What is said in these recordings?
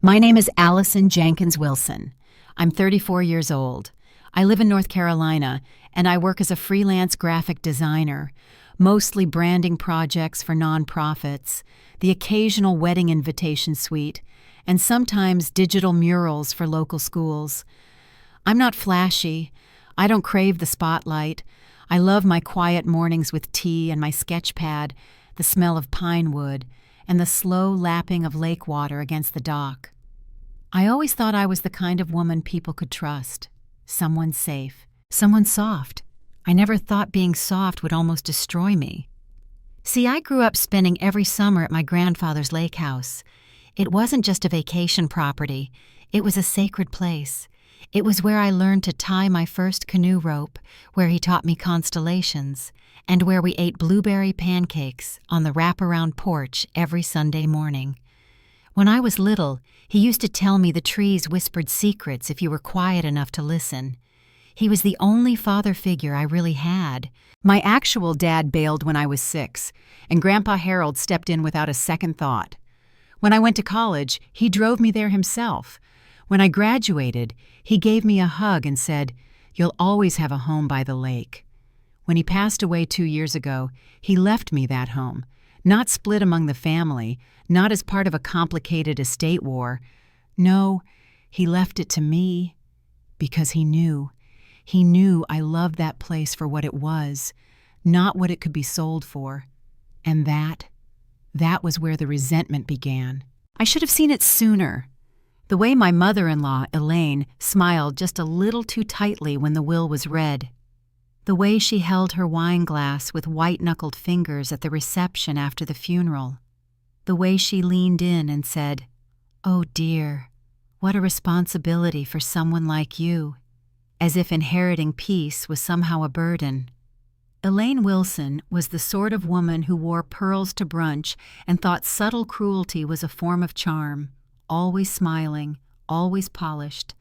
My name is Allison Jenkins Wilson. I'm 34 years old. I live in North Carolina, and I work as a freelance graphic designer, mostly branding projects for nonprofits, the occasional wedding invitation suite, and sometimes digital murals for local schools. I'm not flashy. I don't crave the spotlight. I love my quiet mornings with tea and my sketch pad, the smell of pine wood, and the slow lapping of lake water against the dock. I always thought I was the kind of woman people could trust. Someone safe, someone soft. I never thought being soft would almost destroy me. See, I grew up spending every summer at my grandfather's lake house. It wasn't just a vacation property. It was a sacred place. It was where I learned to tie my first canoe rope, where he taught me constellations, and where we ate blueberry pancakes on the wraparound porch every Sunday morning. When I was little, he used to tell me the trees whispered secrets if you were quiet enough to listen. He was the only father figure I really had. My actual dad bailed when I was 6, and Grandpa Harold stepped in without a second thought. When I went to college, he drove me there himself. When I graduated, he gave me a hug and said, "You'll always have a home by the lake." When he passed away 2 years ago, he left me that home, not split among the family, not as part of a complicated estate war. No, he left it to me because he knew. He knew I loved that place for what it was, not what it could be sold for. And that was where the resentment began. I should have seen it sooner. The way my mother-in-law, Elaine, smiled just a little too tightly when the will was read. The way she held her wine glass with white-knuckled fingers at the reception after the funeral. The way she leaned in and said, "Oh dear, what a responsibility for someone like you," as if inheriting peace was somehow a burden. Elaine Wilson was the sort of woman who wore pearls to brunch and thought subtle cruelty was a form of charm, always smiling, always polished,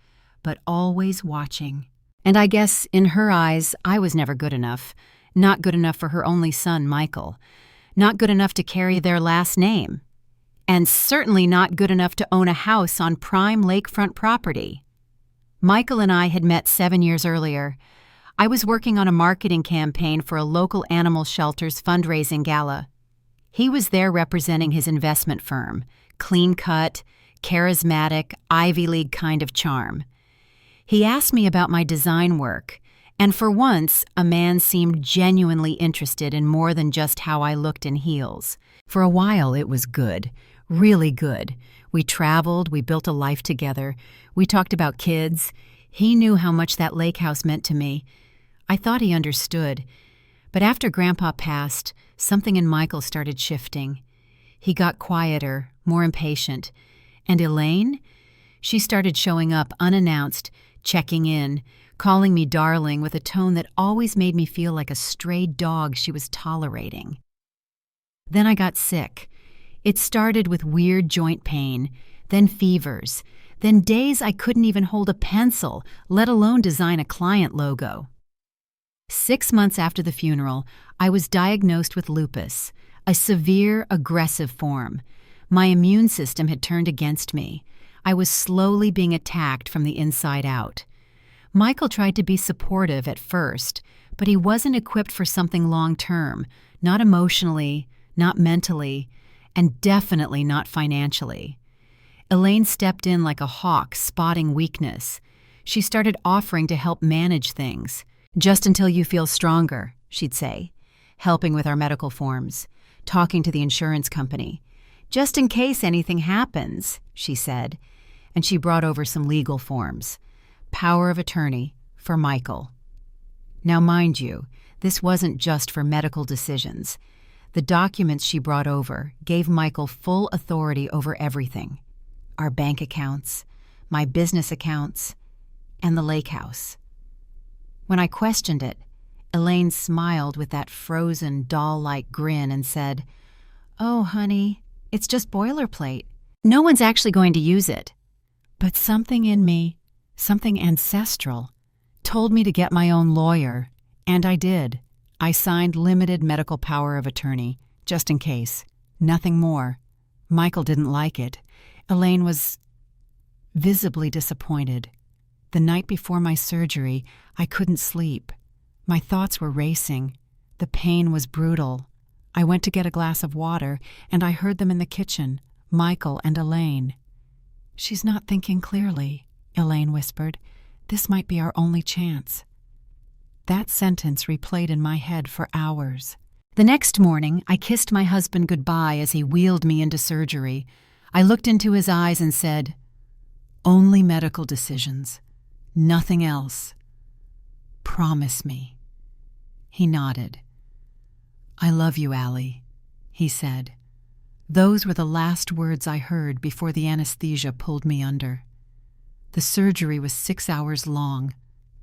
but always watching. And I guess, in her eyes, I was never good enough. Not good enough for her only son, Michael. Not good enough to carry their last name. And certainly not good enough to own a house on prime lakefront property. Michael and I had met 7 years earlier. I was working on a marketing campaign for a local animal shelter's fundraising gala. He was there representing his investment firm, clean-cut, charismatic, Ivy League kind of charm. He asked me about my design work, and for once, a man seemed genuinely interested in more than just how I looked in heels. For a while, it was good, really good. We traveled, we built a life together, we talked about kids. He knew how much that lake house meant to me. I thought he understood. But after Grandpa passed, something in Michael started shifting. He got quieter, more impatient. And Elaine? She started showing up unannounced, checking in, calling me darling with a tone that always made me feel like a stray dog she was tolerating. Then I got sick. It started with weird joint pain, then fevers, then days I couldn't even hold a pencil, let alone design a client logo. 6 months after the funeral, I was diagnosed with lupus, a severe, aggressive form. My immune system had turned against me. I was slowly being attacked from the inside out. Michael tried to be supportive at first, but he wasn't equipped for something long-term, not emotionally, not mentally, and definitely not financially. Elaine stepped in like a hawk, spotting weakness. She started offering to help manage things. "Just until you feel stronger," she'd say, helping with our medical forms, talking to the insurance company. "Just in case anything happens," she said, and she brought over some legal forms. Power of attorney for Michael. Now, mind you, this wasn't just for medical decisions. The documents she brought over gave Michael full authority over everything. Our bank accounts, my business accounts, and the lake house. When I questioned it, Elaine smiled with that frozen, doll-like grin and said, "Oh, honey, it's just boilerplate. No one's actually going to use it." But something in me, something ancestral, told me to get my own lawyer, and I did. I signed limited medical power of attorney, just in case. Nothing more. Michael didn't like it. Elaine was visibly disappointed. The night before my surgery, I couldn't sleep. My thoughts were racing. The pain was brutal. I went to get a glass of water, and I heard them in the kitchen, Michael and Elaine. "She's not thinking clearly," Elaine whispered. "This might be our only chance." That sentence replayed in my head for hours. The next morning, I kissed my husband goodbye as he wheeled me into surgery. I looked into his eyes and said, "Only medical decisions. Nothing else. Promise me." He nodded. "I love you, Allie," he said. Those were the last words I heard before the anesthesia pulled me under. The surgery was 6 hours long,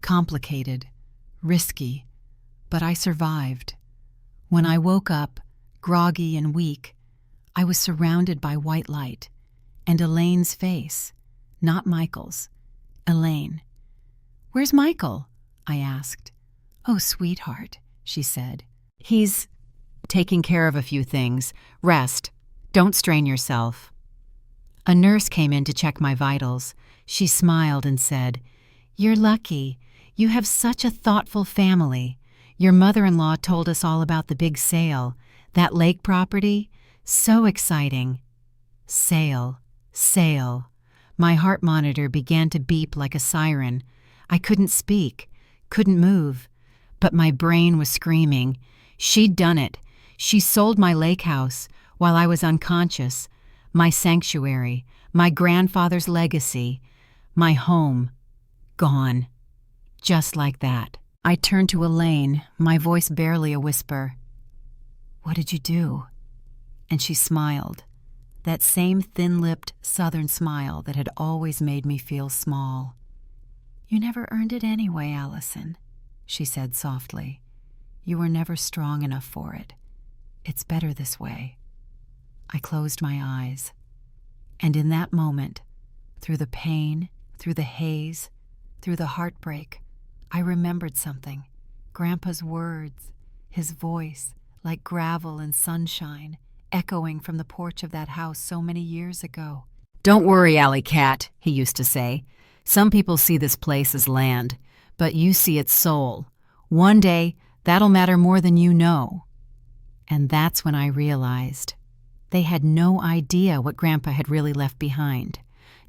complicated, risky, but I survived. When I woke up, groggy and weak, I was surrounded by white light, and Elaine's face, not Michael's. Elaine. "Where's Michael?" I asked. "Oh, sweetheart," she said. "He's taking care of a few things. Rest. Don't strain yourself." A nurse came in to check my vitals. She smiled and said, "You're lucky. You have such a thoughtful family. Your mother-in-law told us all about the big sale. That lake property? So exciting." Sale. Sale. My heart monitor began to beep like a siren. I couldn't speak, couldn't move, but my brain was screaming. She'd done it. She sold my lake house while I was unconscious, my sanctuary, my grandfather's legacy, my home, gone. Just like that. I turned to Elaine, my voice barely a whisper. "What did you do?" And she smiled, that same thin-lipped southern smile that had always made me feel small. "You never earned it anyway, Allison," she said softly. "You were never strong enough for it. It's better this way." I closed my eyes, and in that moment, through the pain, through the haze, through the heartbreak, I remembered something. Grandpa's words, his voice, like gravel and sunshine, echoing from the porch of that house so many years ago. "Don't worry, Alley Cat," he used to say. "Some people see this place as land, but you see its soul. One day, that'll matter more than you know." And that's when I realized they had no idea what Grandpa had really left behind,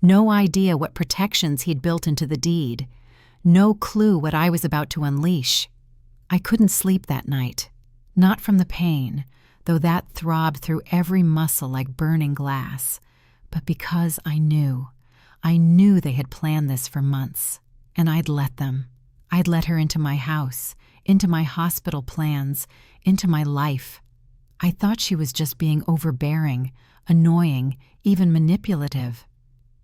no idea what protections he'd built into the deed, no clue what I was about to unleash. I couldn't sleep that night, not from the pain, though that throbbed through every muscle like burning glass, but because I knew they had planned this for months, and I'd let them. I'd let her into my house, into my hospital plans, into my life. I thought she was just being overbearing, annoying, even manipulative.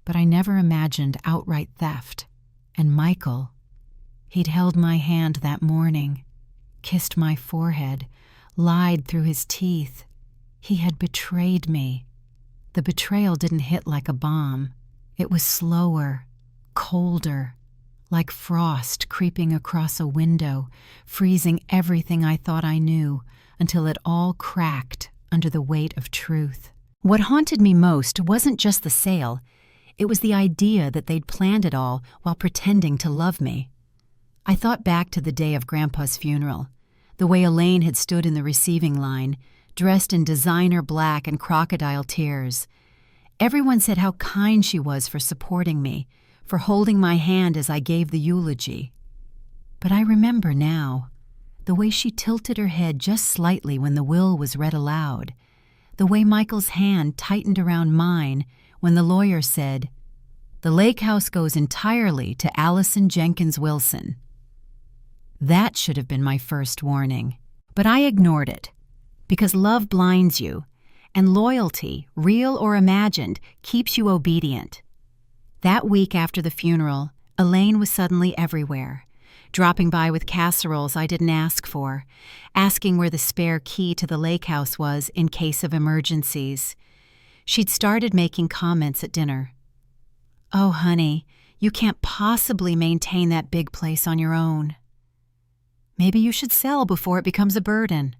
But I never imagined outright theft. And Michael, he'd held my hand that morning, kissed my forehead, lied through his teeth. He had betrayed me. The betrayal didn't hit like a bomb. It was slower, colder, like frost creeping across a window, freezing everything I thought I knew, until it all cracked under the weight of truth. What haunted me most wasn't just the sale. It was the idea that they'd planned it all while pretending to love me. I thought back to the day of Grandpa's funeral, the way Elaine had stood in the receiving line, dressed in designer black and crocodile tears. Everyone said how kind she was for supporting me, for holding my hand as I gave the eulogy. But I remember now, the way she tilted her head just slightly when the will was read aloud, the way Michael's hand tightened around mine when the lawyer said, "The lake house goes entirely to Allison Jenkins Wilson." That should have been my first warning, but I ignored it, because love blinds you, and loyalty, real or imagined, keeps you obedient. That week after the funeral, Elaine was suddenly everywhere, dropping by with casseroles I didn't ask for, asking where the spare key to the lake house was in case of emergencies. She'd started making comments at dinner. "Oh, honey, you can't possibly maintain that big place on your own. Maybe you should sell before it becomes a burden."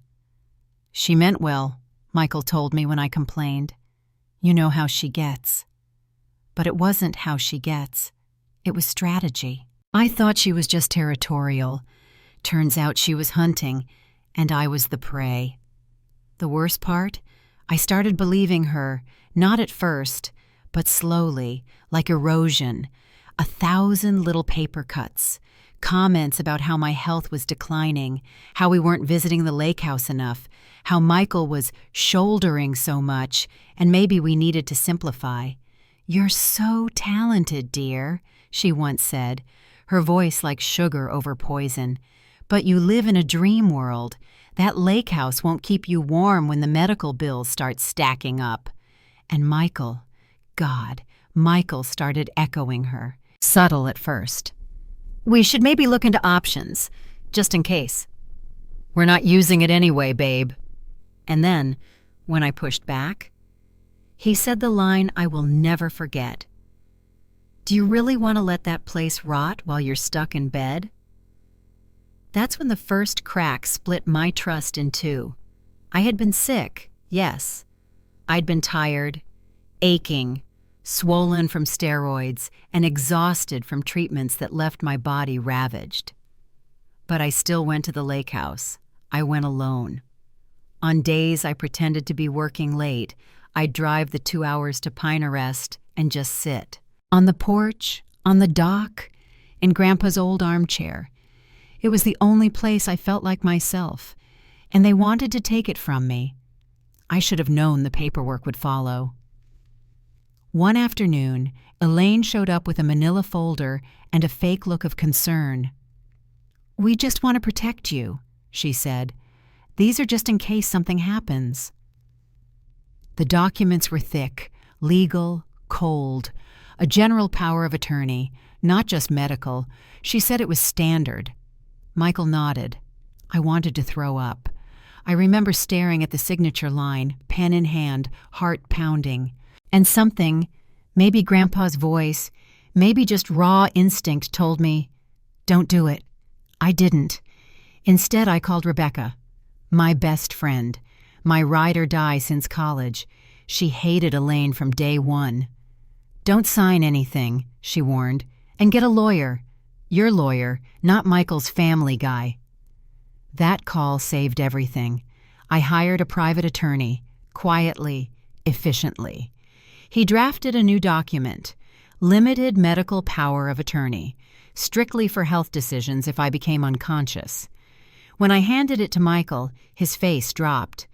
She meant well, Michael told me when I complained. You know how she gets. But it wasn't how she gets. It was strategy. I thought she was just territorial. Turns out she was hunting, and I was the prey. The worst part? I started believing her, not at first, but slowly, like erosion. 1,000 little paper cuts, comments about how my health was declining, how we weren't visiting the lake house enough, how Michael was shouldering so much, and maybe we needed to simplify. "You're so talented, dear," she once said, her voice like sugar over poison. "But you live in a dream world. That lake house won't keep you warm when the medical bills start stacking up." And Michael, God, Michael started echoing her, subtle at first. "We should maybe look into options, just in case." "We're not using it anyway, babe." And then, when I pushed back, he said the line I will never forget. "Do you really want to let that place rot while you're stuck in bed?" That's when the first crack split my trust in two. I had been sick, yes. I'd been tired, aching, swollen from steroids, and exhausted from treatments that left my body ravaged. But I still went to the lake house. I went alone. On days I pretended to be working late, I'd drive the 2 hours to Pinarest and just sit. On the porch, on the dock, in Grandpa's old armchair. It was the only place I felt like myself, and they wanted to take it from me. I should have known the paperwork would follow. One afternoon, Elaine showed up with a manila folder and a fake look of concern. "We just want to protect you," she said. "These are just in case something happens." The documents were thick, legal, cold, a general power of attorney, not just medical. She said it was standard. Michael nodded. I wanted to throw up. I remember staring at the signature line, pen in hand, heart pounding. And something, maybe Grandpa's voice, maybe just raw instinct told me, "Don't do it." I didn't. Instead, I called Rebecca, my best friend, my ride or die since college. She hated Elaine from day one. "Don't sign anything," she warned, "and get a lawyer. Your lawyer, not Michael's family guy." That call saved everything. I hired a private attorney, quietly, efficiently. He drafted a new document, limited medical power of attorney, strictly for health decisions if I became unconscious. When I handed it to Michael, his face dropped.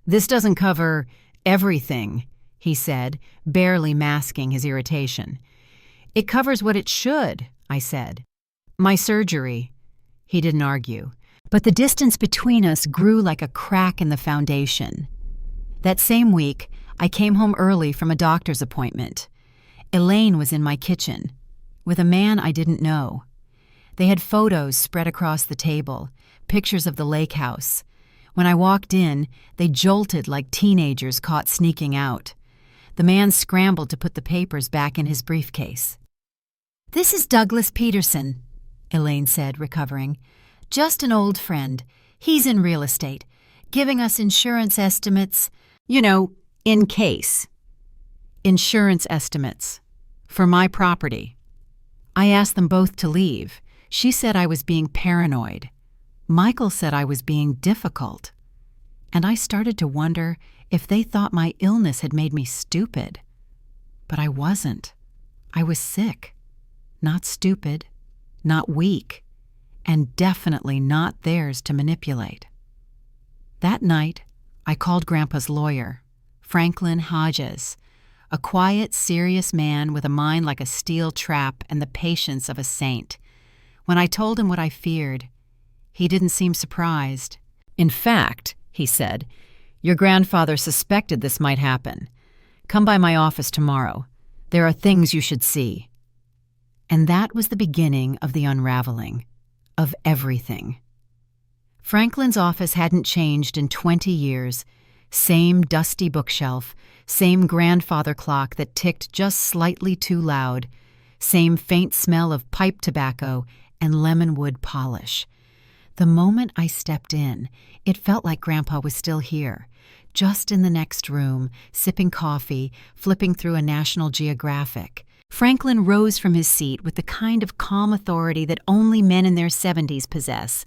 "This doesn't cover everything," he said, barely masking his irritation. "It covers what it should," I said. "My surgery." He didn't argue. But the distance between us grew like a crack in the foundation. That same week, I came home early from a doctor's appointment. Elaine was in my kitchen, with a man I didn't know. They had photos spread across the table, pictures of the lake house. When I walked in, they jolted like teenagers caught sneaking out. The man scrambled to put the papers back in his briefcase. "This is Douglas Peterson," Elaine said, recovering. "Just an old friend. He's in real estate, giving us insurance estimates, in case." Insurance estimates. For my property. I asked them both to leave. She said I was being paranoid. Michael said I was being difficult. And I started to wonder if they thought my illness had made me stupid. But I wasn't. I was sick. Not stupid. Not weak. And definitely not theirs to manipulate. That night, I called Grandpa's lawyer, Franklin Hodges, a quiet, serious man with a mind like a steel trap and the patience of a saint. When I told him what I feared, he didn't seem surprised. "In fact," he said, "your grandfather suspected this might happen. Come by my office tomorrow. There are things you should see." And that was the beginning of the unraveling. Of everything. Franklin's office hadn't changed in 20 years. Same dusty bookshelf, same grandfather clock that ticked just slightly too loud, same faint smell of pipe tobacco and lemon wood polish. The moment I stepped in, it felt like Grandpa was still here, just in the next room, sipping coffee, flipping through a National Geographic. Franklin rose from his seat with the kind of calm authority that only men in their 70s possess.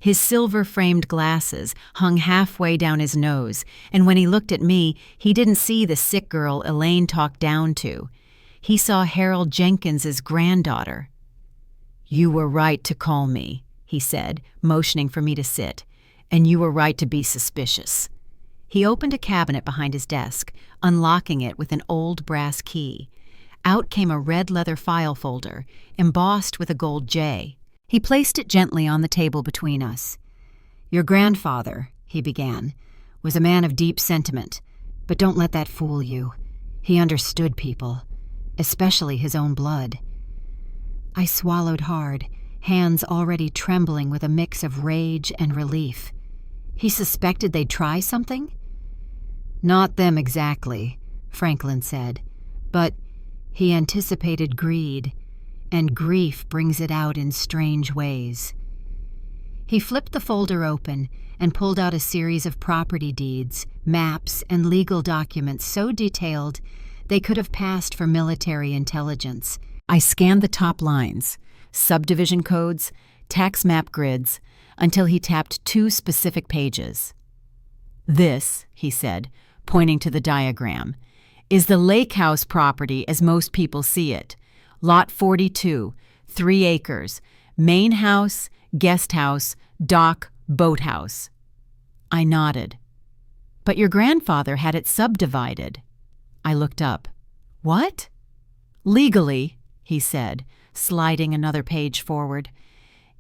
His silver-framed glasses hung halfway down his nose, and when he looked at me, he didn't see the sick girl Elaine talked down to. He saw Harold Jenkins's granddaughter. "You were right to call me," he said, motioning for me to sit, "and you were right to be suspicious." He opened a cabinet behind his desk, unlocking it with an old brass key. Out came a red leather file folder, embossed with a gold J. He placed it gently on the table between us. "Your grandfather," he began, "was a man of deep sentiment, but don't let that fool you. He understood people, especially his own blood." I swallowed hard, hands already trembling with a mix of rage and relief. He suspected they'd try something? "Not them exactly," Franklin said, "but he anticipated greed, and grief brings it out in strange ways." He flipped the folder open and pulled out a series of property deeds, maps, and legal documents so detailed they could have passed for military intelligence. I scanned the top lines, subdivision codes, tax map grids, until he tapped 2 specific pages. "This," he said, pointing to the diagram, "is the lake house property as most people see it. Lot 42, 3 acres, main house, guest house, dock, boathouse." I nodded. "But your grandfather had it subdivided." I looked up. "What?" "Legally," he said, sliding another page forward,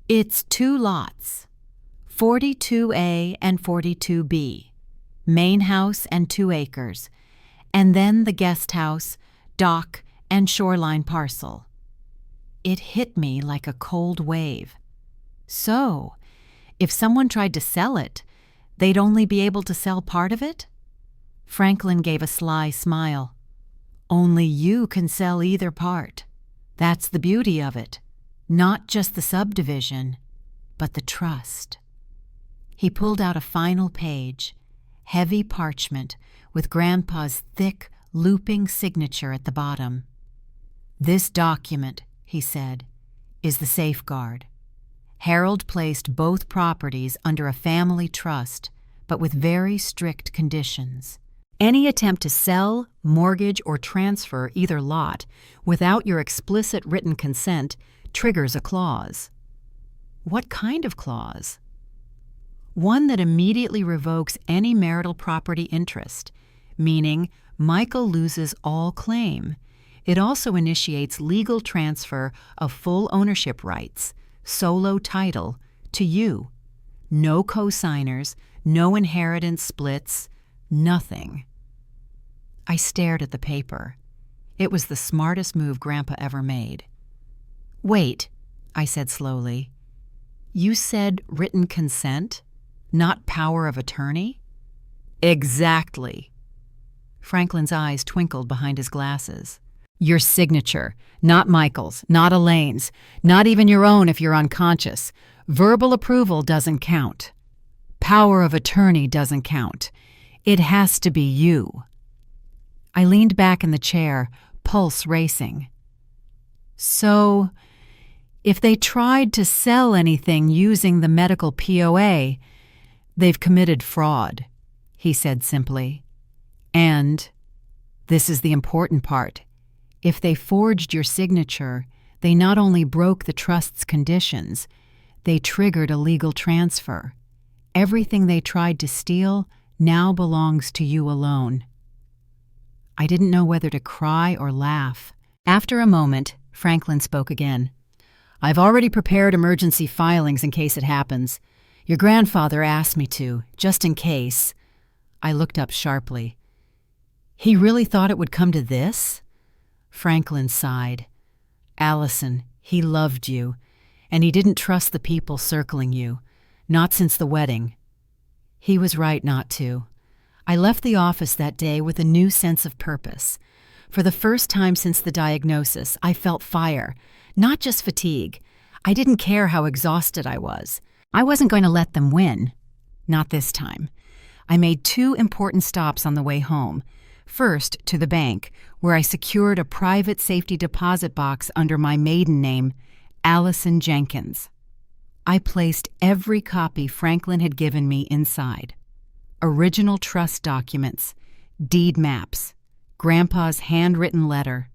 "it's 2 lots, 42A and 42B, main house and 2 acres, and then the guest house, dock, and shoreline parcel." It hit me like a cold wave. So, if someone tried to sell it, they'd only be able to sell part of it? Franklin gave a sly smile. "Only you can sell either part. That's the beauty of it. Not just the subdivision, but the trust." He pulled out a final page, heavy parchment with Grandpa's thick, looping signature at the bottom. "This document," he said, "is the safeguard. Harold placed both properties under a family trust, but with very strict conditions. Any attempt to sell, mortgage, or transfer either lot without your explicit written consent triggers a clause." "What kind of clause?" "One that immediately revokes any marital property interest, meaning Michael loses all claim. It also initiates legal transfer of full ownership rights, solo title, to you. No co-signers, no inheritance splits, nothing." I stared at the paper. It was the smartest move Grandpa ever made. "Wait," I said slowly. "You said written consent, not power of attorney?" "Exactly." Franklin's eyes twinkled behind his glasses. "Your signature, not Michael's, not Elaine's, not even your own if you're unconscious. Verbal approval doesn't count. Power of attorney doesn't count. It has to be you." I leaned back in the chair, pulse racing. "So, if they tried to sell anything using the medical POA, they've committed fraud," he said simply. "And, this is the important part, if they forged your signature, they not only broke the trust's conditions, they triggered a legal transfer. Everything they tried to steal now belongs to you alone." I didn't know whether to cry or laugh. After a moment, Franklin spoke again. "I've already prepared emergency filings in case it happens. Your grandfather asked me to, just in case." I looked up sharply. "He really thought it would come to this?" Franklin sighed. "Allison, he loved you, and he didn't trust the people circling you, not since the wedding." He was right not to. I left the office that day with a new sense of purpose. For the first time since the diagnosis, I felt fire, not just fatigue. I didn't care how exhausted I was. I wasn't going to let them win. Not this time. I made 2 important stops on the way home. First, to the bank, where I secured a private safety deposit box under my maiden name, Allison Jenkins. I placed every copy Franklin had given me inside. Original trust documents, deed maps, Grandpa's handwritten letter.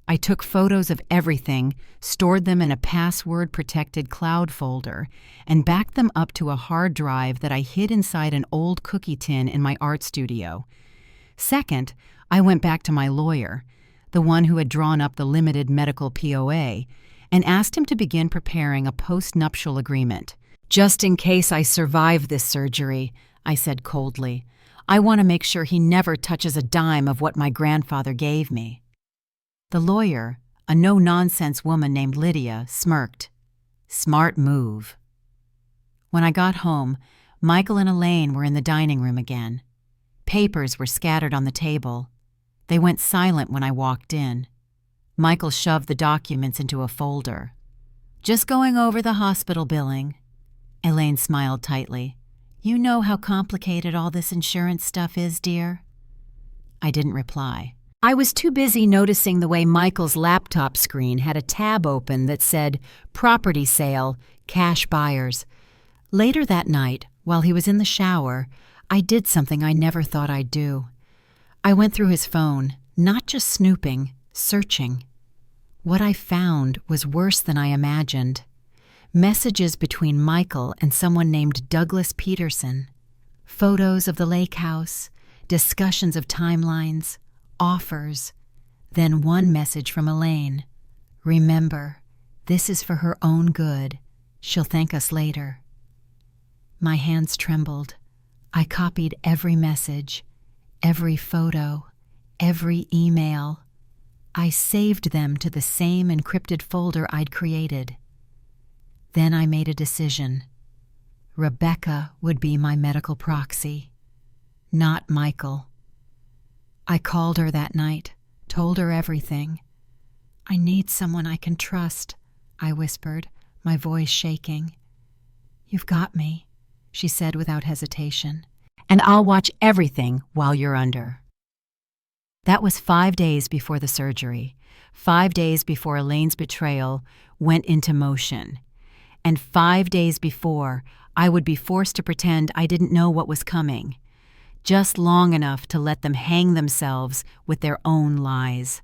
I took photos of everything, stored them in a password-protected cloud folder, and backed them up to a hard drive that I hid inside an old cookie tin in my art studio. Second, I went back to my lawyer, the one who had drawn up the limited medical POA, and asked him to begin preparing a post-nuptial agreement. "Just in case I survive this surgery," I said coldly, "I want to make sure he never touches a dime of what my grandfather gave me." The lawyer, a no-nonsense woman named Lydia, smirked. Smart move. When I got home, Michael and Elaine were in the dining room again. Papers were scattered on the table. They went silent when I walked in. Michael shoved the documents into a folder. "Just going over the hospital billing." Elaine smiled tightly. "You know how complicated all this insurance stuff is, dear?" I didn't reply. I was too busy noticing the way Michael's laptop screen had a tab open that said, "Property sale, cash buyers." Later that night, while he was in the shower, I did something I never thought I'd do. I went through his phone, not just snooping, searching. What I found was worse than I imagined. Messages between Michael and someone named Douglas Peterson. Photos of the lake house, discussions of timelines, offers. Then one message from Elaine. "Remember, this is for her own good. She'll thank us later." My hands trembled. I copied every message, every photo, every email. I saved them to the same encrypted folder I'd created. Then I made a decision. Rebecca would be my medical proxy, not Michael. I called her that night, told her everything. "I need someone I can trust," I whispered, my voice shaking. "You've got me," she said without hesitation. "And I'll watch everything while you're under." That was 5 days before the surgery, 5 days before Elaine's betrayal went into motion, and 5 days before I would be forced to pretend I didn't know what was coming, just long enough to let them hang themselves with their own lies.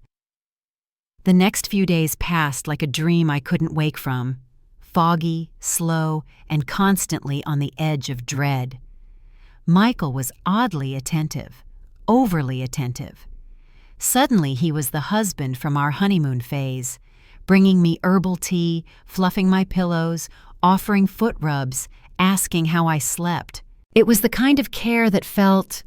The next few days passed like a dream I couldn't wake from, foggy, slow, and constantly on the edge of dread. Michael was oddly attentive, overly attentive. Suddenly he was the husband from our honeymoon phase, bringing me herbal tea, fluffing my pillows, offering foot rubs, asking how I slept. It was the kind of care that felt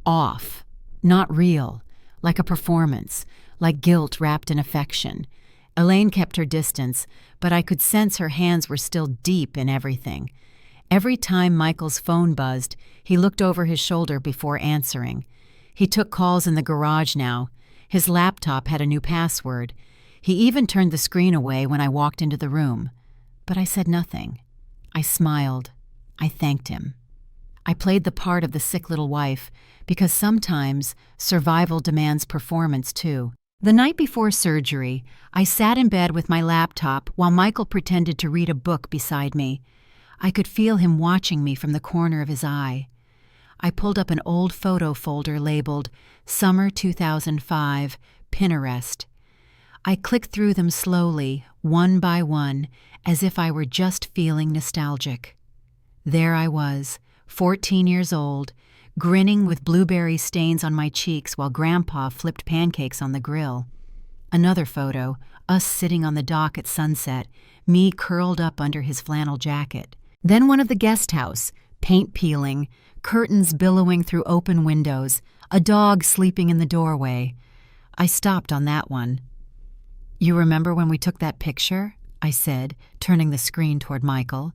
off, not real, like a performance, like guilt wrapped in affection. Elaine kept her distance, but I could sense her hands were still deep in everything. Every time Michael's phone buzzed, he looked over his shoulder before answering. He took calls in the garage now. His laptop had a new password. He even turned the screen away when I walked into the room. But I said nothing. I smiled. I thanked him. I played the part of the sick little wife, because sometimes survival demands performance too. The night before surgery, I sat in bed with my laptop while Michael pretended to read a book beside me. I could feel him watching me from the corner of his eye. I pulled up an old photo folder labeled Summer 2005, Pinterest. I clicked through them slowly, one by one, as if I were just feeling nostalgic. There I was, 14 years old, grinning with blueberry stains on my cheeks while Grandpa flipped pancakes on the grill. Another photo, us sitting on the dock at sunset, me curled up under his flannel jacket. Then one of the guest house, paint peeling, curtains billowing through open windows, a dog sleeping in the doorway. I stopped on that one. "You remember when we took that picture?" I said, turning the screen toward Michael.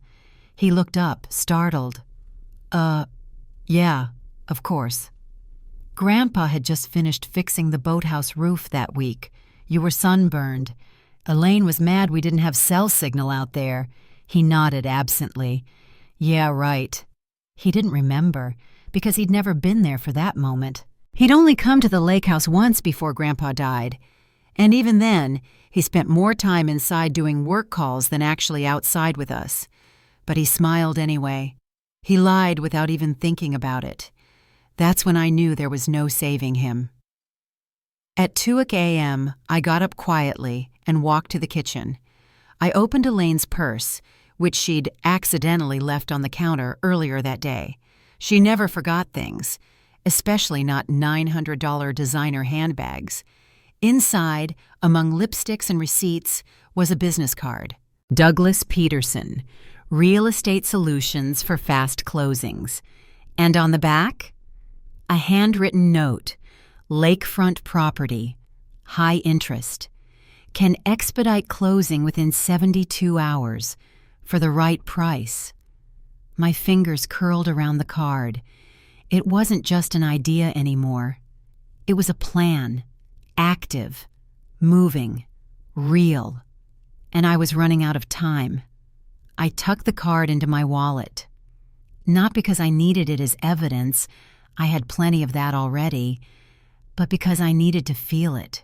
He looked up, startled. Yeah, of course. Grandpa had just finished fixing the boathouse roof that week. You were sunburned. Elaine was mad we didn't have cell signal out there." He nodded absently. "Yeah, right." He didn't remember, because he'd never been there for that moment. He'd only come to the lake house once before Grandpa died, and even then, he spent more time inside doing work calls than actually outside with us. But he smiled anyway. He lied without even thinking about it. That's when I knew there was no saving him. At 2 a.m., I got up quietly and walked to the kitchen. I opened Elaine's purse, which she'd accidentally left on the counter earlier that day. She never forgot things, especially not $900 designer handbags. Inside, among lipsticks and receipts, was a business card. Douglas Peterson, Real Estate Solutions for Fast Closings. And on the back, a handwritten note, Lakefront Property, High Interest. Can expedite closing within 72 hours for the right price. My fingers curled around the card. It wasn't just an idea anymore. It was a plan. Active, moving, real, and I was running out of time. I tucked the card into my wallet. Not because I needed it as evidence, I had plenty of that already, but because I needed to feel it,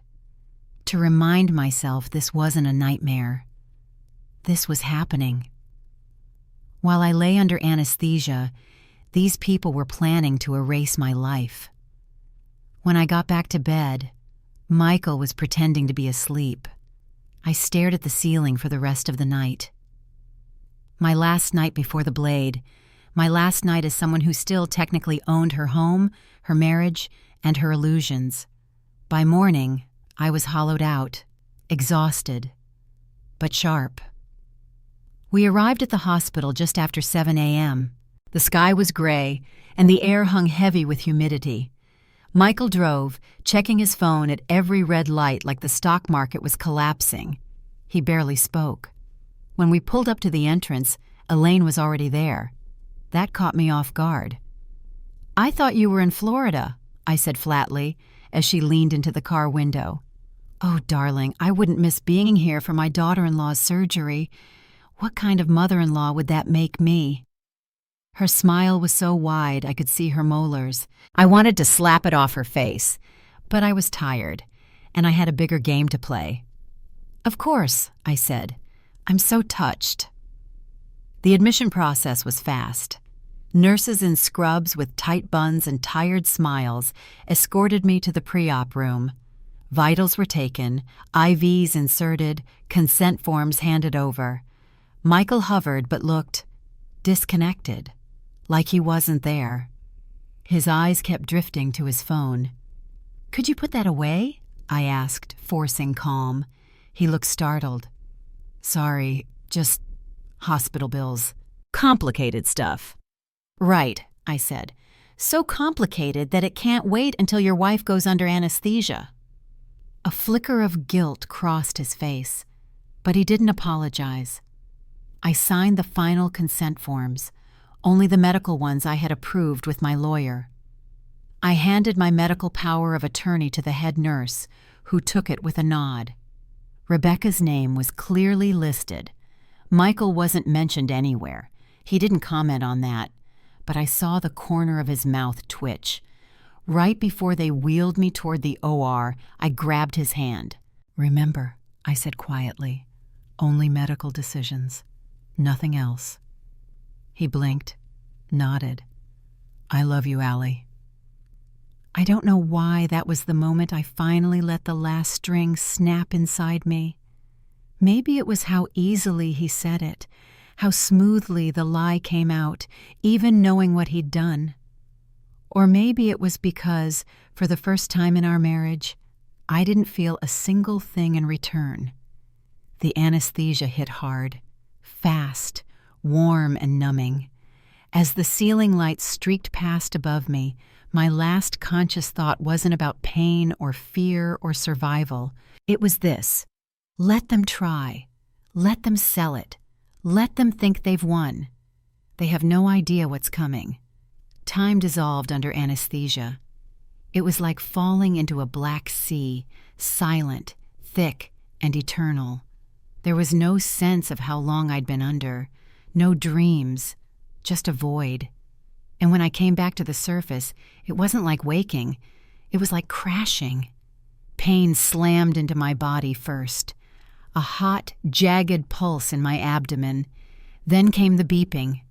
to remind myself this wasn't a nightmare. This was happening. While I lay under anesthesia, these people were planning to erase my life. When I got back to bed, Michael was pretending to be asleep. I stared at the ceiling for the rest of the night. My last night before the blade, my last night as someone who still technically owned her home, her marriage, and her illusions. By morning, I was hollowed out, exhausted, but sharp. We arrived at the hospital just after 7 a.m. The sky was gray, and the air hung heavy with humidity. Michael drove, checking his phone at every red light like the stock market was collapsing. He barely spoke. When we pulled up to the entrance, Elaine was already there. That caught me off guard. "I thought you were in Florida," I said flatly, as she leaned into the car window. "Oh, darling, I wouldn't miss being here for my daughter-in-law's surgery. What kind of mother-in-law would that make me?" Her smile was so wide I could see her molars. I wanted to slap it off her face, but I was tired, and I had a bigger game to play. "Of course," I said. "I'm so touched." The admission process was fast. Nurses in scrubs with tight buns and tired smiles escorted me to the pre-op room. Vitals were taken, IVs inserted, consent forms handed over. Michael hovered but looked disconnected, like he wasn't there. His eyes kept drifting to his phone. "Could you put that away?" I asked, forcing calm. He looked startled. "Sorry, just hospital bills. Complicated stuff." "Right," I said. "So complicated that it can't wait until your wife goes under anesthesia." A flicker of guilt crossed his face, but he didn't apologize. I signed the final consent forms, only the medical ones I had approved with my lawyer. I handed my medical power of attorney to the head nurse, who took it with a nod. Rebecca's name was clearly listed. Michael wasn't mentioned anywhere. He didn't comment on that, but I saw the corner of his mouth twitch. Right before they wheeled me toward the OR, I grabbed his hand. "Remember," I said quietly, "only medical decisions. Nothing else." He blinked, nodded. "I love you, Allie." I don't know why that was the moment I finally let the last string snap inside me. Maybe it was how easily he said it, how smoothly the lie came out, even knowing what he'd done. Or maybe it was because, for the first time in our marriage, I didn't feel a single thing in return. The anesthesia hit hard, fast, warm and numbing. As the ceiling lights streaked past above me, my last conscious thought wasn't about pain or fear or survival. It was this: let them try. Let them sell it. Let them think they've won. They have no idea what's coming. Time dissolved under anesthesia. It was like falling into a black sea, silent, thick, and eternal. There was no sense of how long I'd been under, no dreams, just a void. And when I came back to the surface, it wasn't like waking. It was like crashing. Pain slammed into my body first. A hot, jagged pulse in my abdomen. Then came the beeping.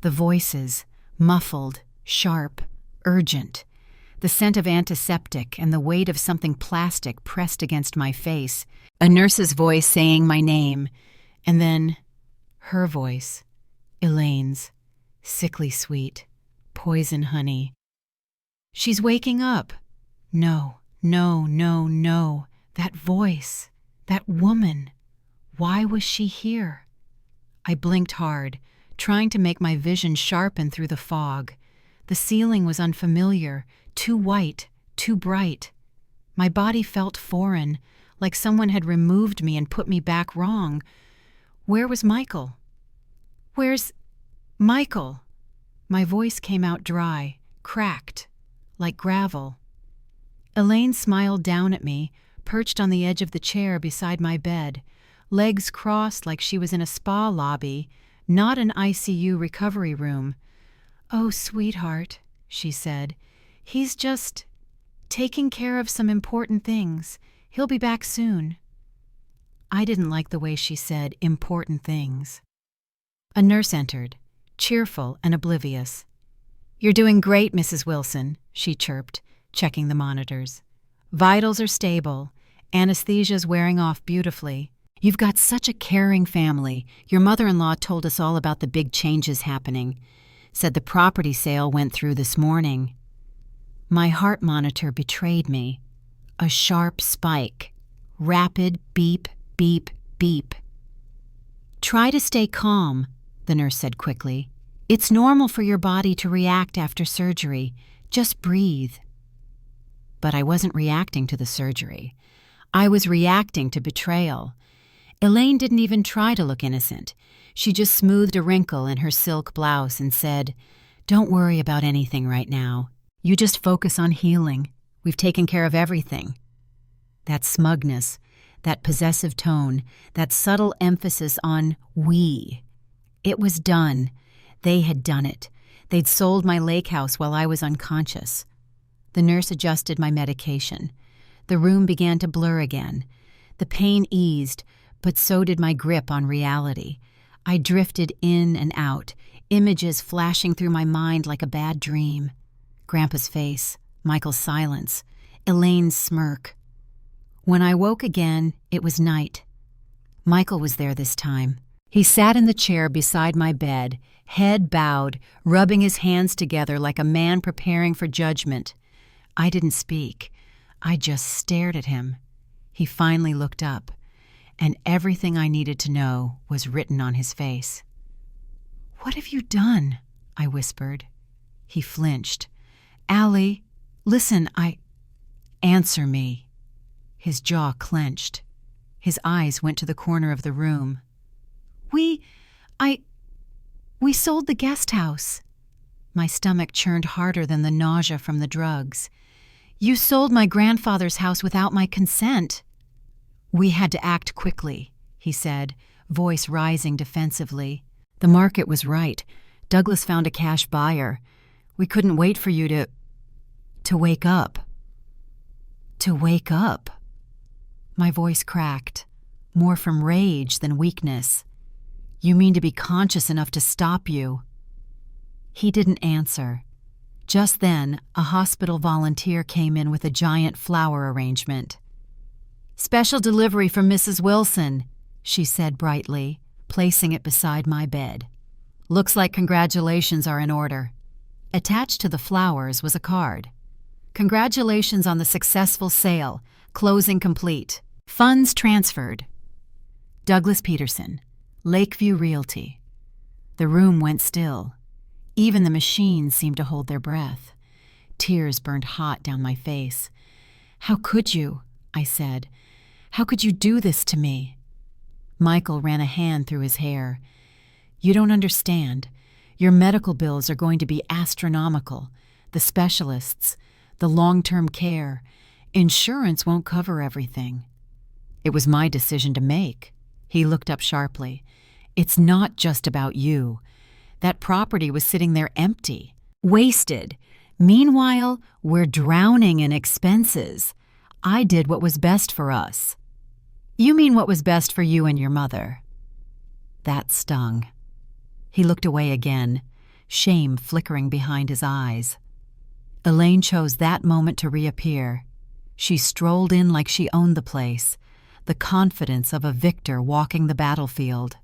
The voices, muffled, sharp, urgent. The scent of antiseptic and the weight of something plastic pressed against my face. A nurse's voice saying my name. And then her voice, Elaine's, sickly sweet, poison honey. She's waking up. No, no, no, no. That voice, that woman. Why was she here? I blinked hard, trying to make my vision sharpen through the fog. The ceiling was unfamiliar, too white, too bright. My body felt foreign, like someone had removed me and put me back wrong. Where was Michael? Where's Michael? My voice came out dry, cracked, like gravel. Elaine smiled down at me, perched on the edge of the chair beside my bed, legs crossed like she was in a spa lobby, not an ICU recovery room. "Oh, sweetheart," she said, "he's just taking care of some important things. He'll be back soon." I didn't like the way she said important things. A nurse entered, cheerful and oblivious. "You're doing great, Mrs. Wilson," she chirped, checking the monitors. "Vitals are stable. Anesthesia's wearing off beautifully. You've got such a caring family. Your mother-in-law told us all about the big changes happening. Said the property sale went through this morning." My heart monitor betrayed me. A sharp spike. Rapid beep, beep, beep. "Try to stay calm," the nurse said quickly. "It's normal for your body to react after surgery. Just breathe." But I wasn't reacting to the surgery. I was reacting to betrayal. Elaine didn't even try to look innocent. She just smoothed a wrinkle in her silk blouse and said, "Don't worry about anything right now. You just focus on healing. We've taken care of everything." That smugness, that possessive tone, that subtle emphasis on we. It was done. They had done it. They'd sold my lake house while I was unconscious. The nurse adjusted my medication. The room began to blur again. The pain eased, but so did my grip on reality. I drifted in and out, images flashing through my mind like a bad dream. Grandpa's face, Michael's silence, Elaine's smirk. When I woke again, it was night. Michael was there this time. He sat in the chair beside my bed, head bowed, rubbing his hands together like a man preparing for judgment. I didn't speak. I just stared at him. He finally looked up, and everything I needed to know was written on his face. "What have you done?" I whispered. He flinched. "Allie, listen, Answer me." His jaw clenched. His eyes went to the corner of the room. We sold the guest house." My stomach churned harder than the nausea from the drugs. "You sold my grandfather's house without my consent." "We had to act quickly," he said, voice rising defensively. "The market was right. Douglas found a cash buyer. We couldn't wait for you to wake up." "To wake up?" My voice cracked, more from rage than weakness. "You mean to be conscious enough to stop you?" He didn't answer. Just then, a hospital volunteer came in with a giant flower arrangement. "Special delivery from Mrs. Wilson," she said brightly, placing it beside my bed. "Looks like congratulations are in order." Attached to the flowers was a card. "Congratulations on the successful sale. Closing complete. Funds transferred. Douglas Peterson, Lakeview Realty." The room went still. Even the machines seemed to hold their breath. Tears burned hot down my face. "How could you?" I said. "How could you do this to me?" Michael ran a hand through his hair. "You don't understand. Your medical bills are going to be astronomical. The specialists, the long-term care. Insurance won't cover everything." "It was my decision to make." He looked up sharply. "It's not just about you. That property was sitting there empty. Wasted. Meanwhile, we're drowning in expenses. I did what was best for us. You mean what was best for you and your mother? That stung. He looked away again, shame flickering behind his eyes. Elaine chose that moment to reappear. She strolled in like she owned the place, the confidence of a victor walking the battlefield.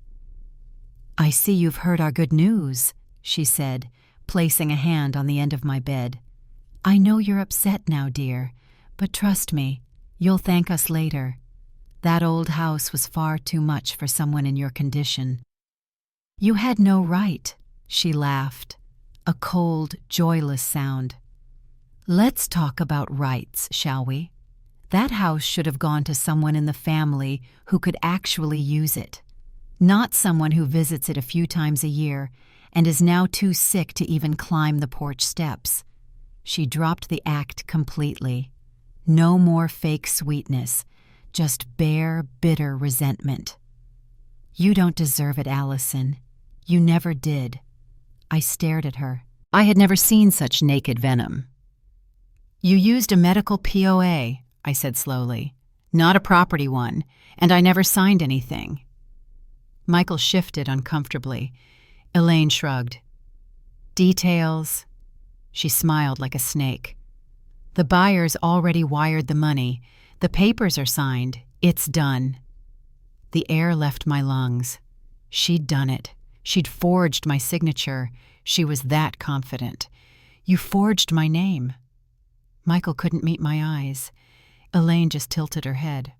"I see you've heard our good news," she said, placing a hand on the end of my bed. "I know you're upset now, dear, but trust me, you'll thank us later. That old house was far too much for someone in your condition." "You had no right," she laughed, a cold, joyless sound. "Let's talk about rights, shall we? That house should have gone to someone in the family who could actually use it, not someone who visits it a few times a year and is now too sick to even climb the porch steps." She dropped the act completely. No more fake sweetness, just bare, bitter resentment. "You don't deserve it, Allison. You never did." I stared at her. I had never seen such naked venom. "You used a medical POA," I said slowly, "not a property one, and I never signed anything." Michael shifted uncomfortably. Elaine shrugged. "Details." She smiled like a snake. "The buyers already wired the money. The papers are signed. It's done." The air left my lungs. She'd done it. She'd forged my signature. She was that confident. "You forged my name." Michael couldn't meet my eyes. Elaine just tilted her head.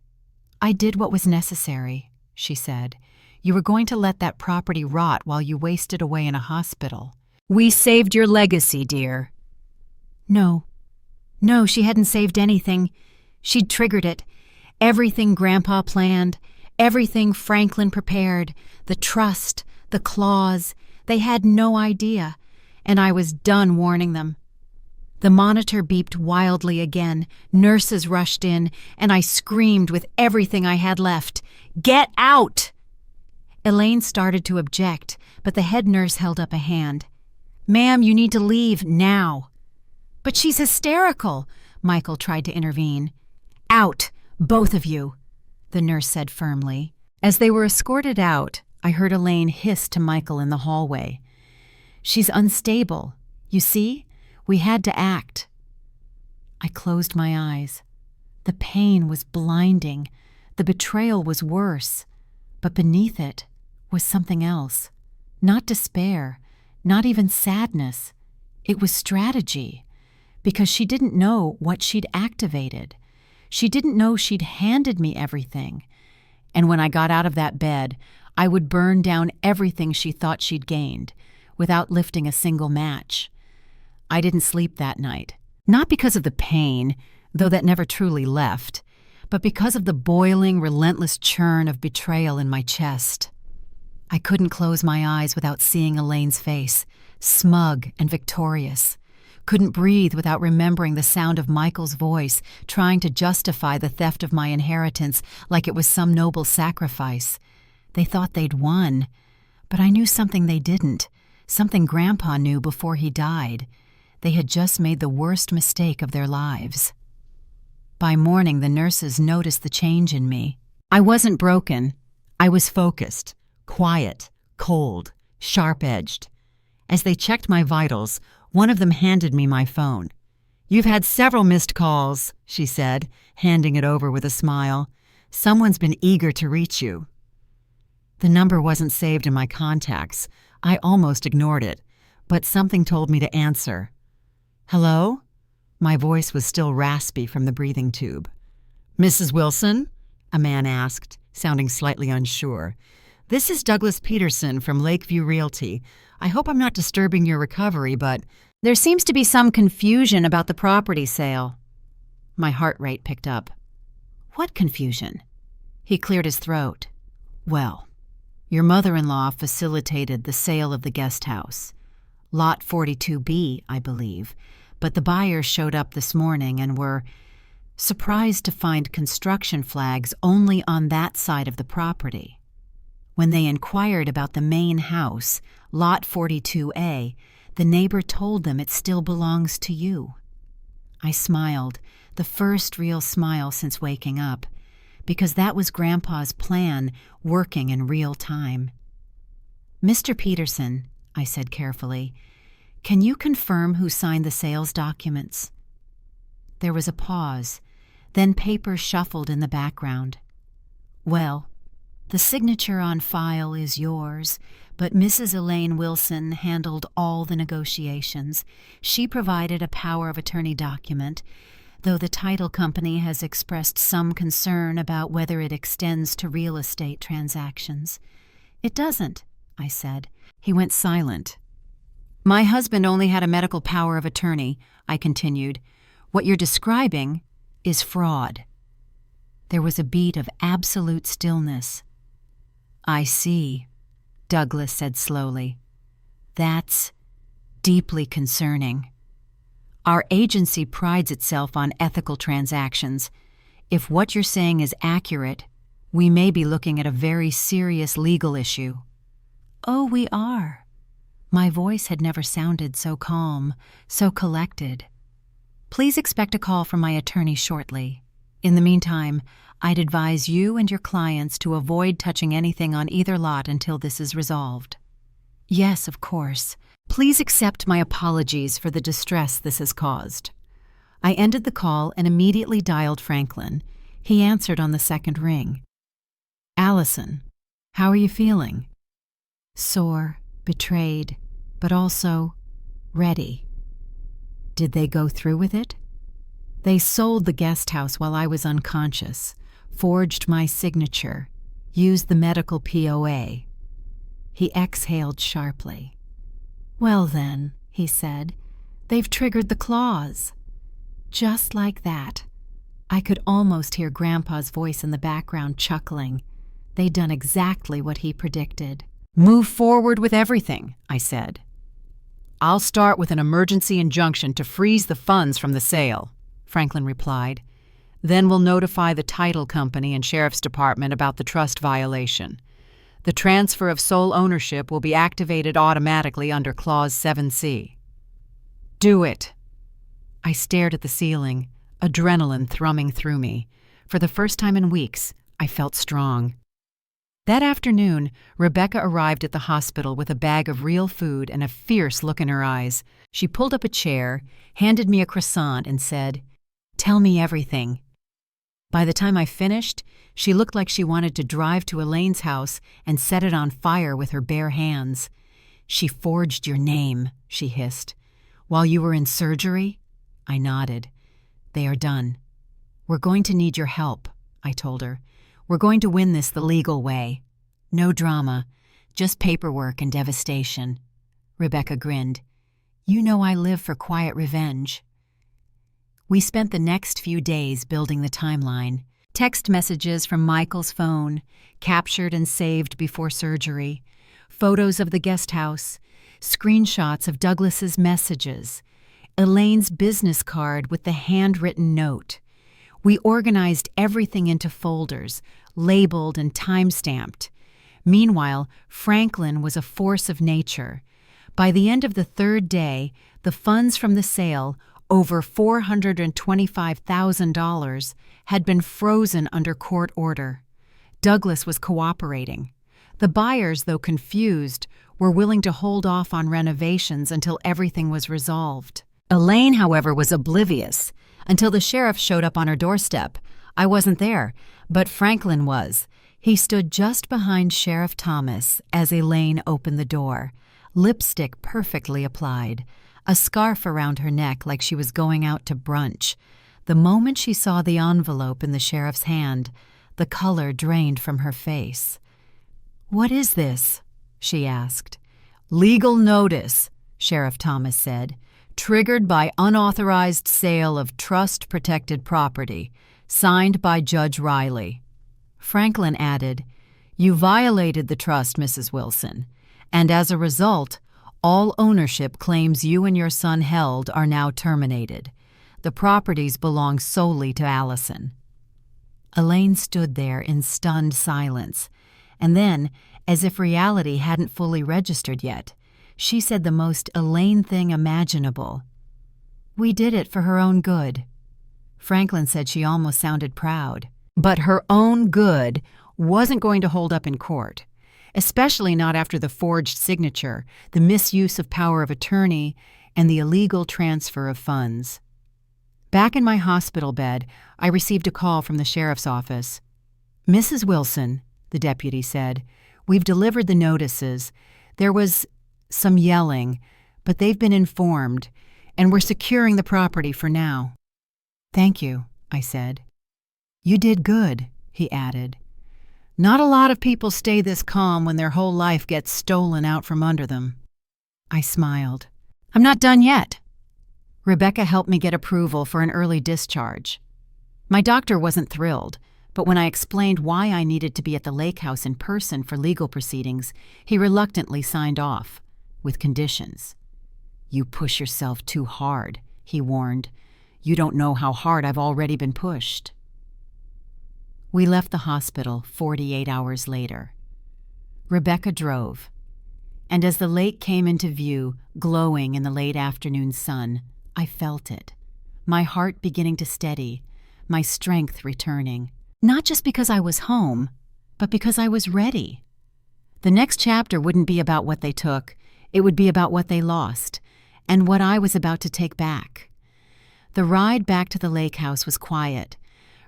"I did what was necessary," she said. "You were going to let that property rot while you wasted away in a hospital. We saved your legacy, dear." No, she hadn't saved anything. She'd triggered it. Everything Grandpa planned, everything Franklin prepared, the trust, the clause, they had no idea, and I was done warning them. The monitor beeped wildly again, nurses rushed in, and I screamed with everything I had left, "Get out!" Elaine started to object, but the head nurse held up a hand. "Ma'am, you need to leave now." "But she's hysterical," Michael tried to intervene. "Out, both of you," the nurse said firmly. As they were escorted out, I heard Elaine hiss to Michael in the hallway. "She's unstable. You see? We had to act." I closed my eyes. The pain was blinding. The betrayal was worse. But beneath it was something else. Not despair, not even sadness. It was strategy. Because she didn't know what she'd activated. She didn't know she'd handed me everything. And when I got out of that bed, I would burn down everything she thought she'd gained, without lifting a single match. I didn't sleep that night. Not because of the pain, though that never truly left, but because of the boiling, relentless churn of betrayal in my chest. I couldn't close my eyes without seeing Elaine's face, smug and victorious. Couldn't breathe without remembering the sound of Michael's voice, trying to justify the theft of my inheritance like it was some noble sacrifice. They thought they'd won, but I knew something they didn't, something Grandpa knew before he died. They had just made the worst mistake of their lives. By morning, the nurses noticed the change in me. I wasn't broken. I was focused, quiet, cold, sharp-edged. As they checked my vitals, one of them handed me my phone. "You've had several missed calls," she said, handing it over with a smile. "Someone's been eager to reach you." The number wasn't saved in my contacts. I almost ignored it, but something told me to answer. "Hello?" My voice was still raspy from the breathing tube. "Mrs. Wilson?" a man asked, sounding slightly unsure. "This is Douglas Peterson from Lakeview Realty. I hope I'm not disturbing your recovery, but there seems to be some confusion about the property sale." My heart rate picked up. "What confusion?" He cleared his throat. "Well, your mother-in-law facilitated the sale of the guest house. Lot 42B, I believe, but the buyers showed up this morning and were surprised to find construction flags only on that side of the property. When they inquired about the main house, Lot 42A, The neighbor told them it still belongs to you. I smiled, the first real smile since waking up, because that was Grandpa's plan working in real time. "Mr. Peterson," I said carefully, "can you confirm who signed the sales documents?" There was a pause, then papers shuffled in the background. "Well, the signature on file is yours, but Mrs. Elaine Wilson handled all the negotiations. She provided a power of attorney document, though the title company has expressed some concern about whether it extends to real estate transactions." "It doesn't," I said. He went silent. "My husband only had a medical power of attorney," I continued. "What you're describing is fraud." There was a beat of absolute stillness. "I see," Douglas said slowly. "That's deeply concerning. Our agency prides itself on ethical transactions. If what you're saying is accurate, we may be looking at a very serious legal issue." "Oh, we are." My voice had never sounded so calm, so collected. "Please expect a call from my attorney shortly. In the meantime, I'd advise you and your clients to avoid touching anything on either lot until this is resolved." "Yes, of course. Please accept my apologies for the distress this has caused." I ended the call and immediately dialed Franklin. He answered on the second ring. "Allison, how are you feeling?" "Sore, betrayed, but also ready." "Did they go through with it?" "They sold the guest house while I was unconscious, forged my signature, used the medical POA." He exhaled sharply. "Well then," he said, "they've triggered the clause." Just like that. I could almost hear Grandpa's voice in the background chuckling. They'd done exactly what he predicted. "Move forward with everything," I said. "I'll start with an emergency injunction to freeze the funds from the sale," Franklin replied. "Then we'll notify the title company and sheriff's department about the trust violation. The transfer of sole ownership will be activated automatically under Clause 7C. "Do it." I stared at the ceiling, adrenaline thrumming through me. For the first time in weeks, I felt strong. That afternoon, Rebecca arrived at the hospital with a bag of real food and a fierce look in her eyes. She pulled up a chair, handed me a croissant, and said, "Tell me everything." By the time I finished, she looked like she wanted to drive to Elaine's house and set it on fire with her bare hands. "She forged your name," she hissed. "While you were in surgery?" I nodded. "They are done." "We're going to need your help," I told her. "We're going to win this the legal way. No drama, just paperwork and devastation." Rebecca grinned. "You know I live for quiet revenge." We spent the next few days building the timeline. Text messages from Michael's phone, captured and saved before surgery, photos of the guest house, screenshots of Douglas's messages, Elaine's business card with the handwritten note. We organized everything into folders, labeled and time-stamped. Meanwhile, Franklin was a force of nature. By the end of the third day, the funds from the sale, over $425,000, had been frozen under court order. Douglas was cooperating. The buyers, though confused, were willing to hold off on renovations until everything was resolved. Elaine, however, was oblivious until the sheriff showed up on her doorstep. I wasn't there, but Franklin was. He stood just behind Sheriff Thomas as Elaine opened the door, lipstick perfectly applied, a scarf around her neck like she was going out to brunch. The moment she saw the envelope in the sheriff's hand, the color drained from her face. "What is this?" she asked. "Legal notice," Sheriff Thomas said, "triggered by unauthorized sale of trust-protected property, signed by Judge Riley." Franklin added, "You violated the trust, Mrs. Wilson, and as a result, all ownership claims you and your son held are now terminated. The properties belong solely to Allison." Elaine stood there in stunned silence, and then, as if reality hadn't fully registered yet, She said the most Elaine thing imaginable. We did it for her own good. Franklin said she almost sounded proud. But her own good wasn't going to hold up in court, especially not after the forged signature, the misuse of power of attorney, and the illegal transfer of funds. Back in my hospital bed, I received a call from the sheriff's office. "Mrs. Wilson," the deputy said, "we've delivered the notices. There was some yelling, but they've been informed, and we're securing the property for now." "Thank you," I said. "You did good," he added. "Not a lot of people stay this calm when their whole life gets stolen out from under them." I smiled. "I'm not done yet." Rebecca helped me get approval for an early discharge. My doctor wasn't thrilled, but when I explained why I needed to be at the lake house in person for legal proceedings, he reluctantly signed off, with conditions. "You push yourself too hard," he warned. "You don't know how hard I've already been pushed." We left the hospital 48 hours later. Rebecca drove, and as the lake came into view, glowing in the late afternoon sun, I felt it, my heart beginning to steady, my strength returning. Not just because I was home, but because I was ready. The next chapter wouldn't be about what they took, it would be about what they lost, and what I was about to take back. The ride back to the lake house was quiet.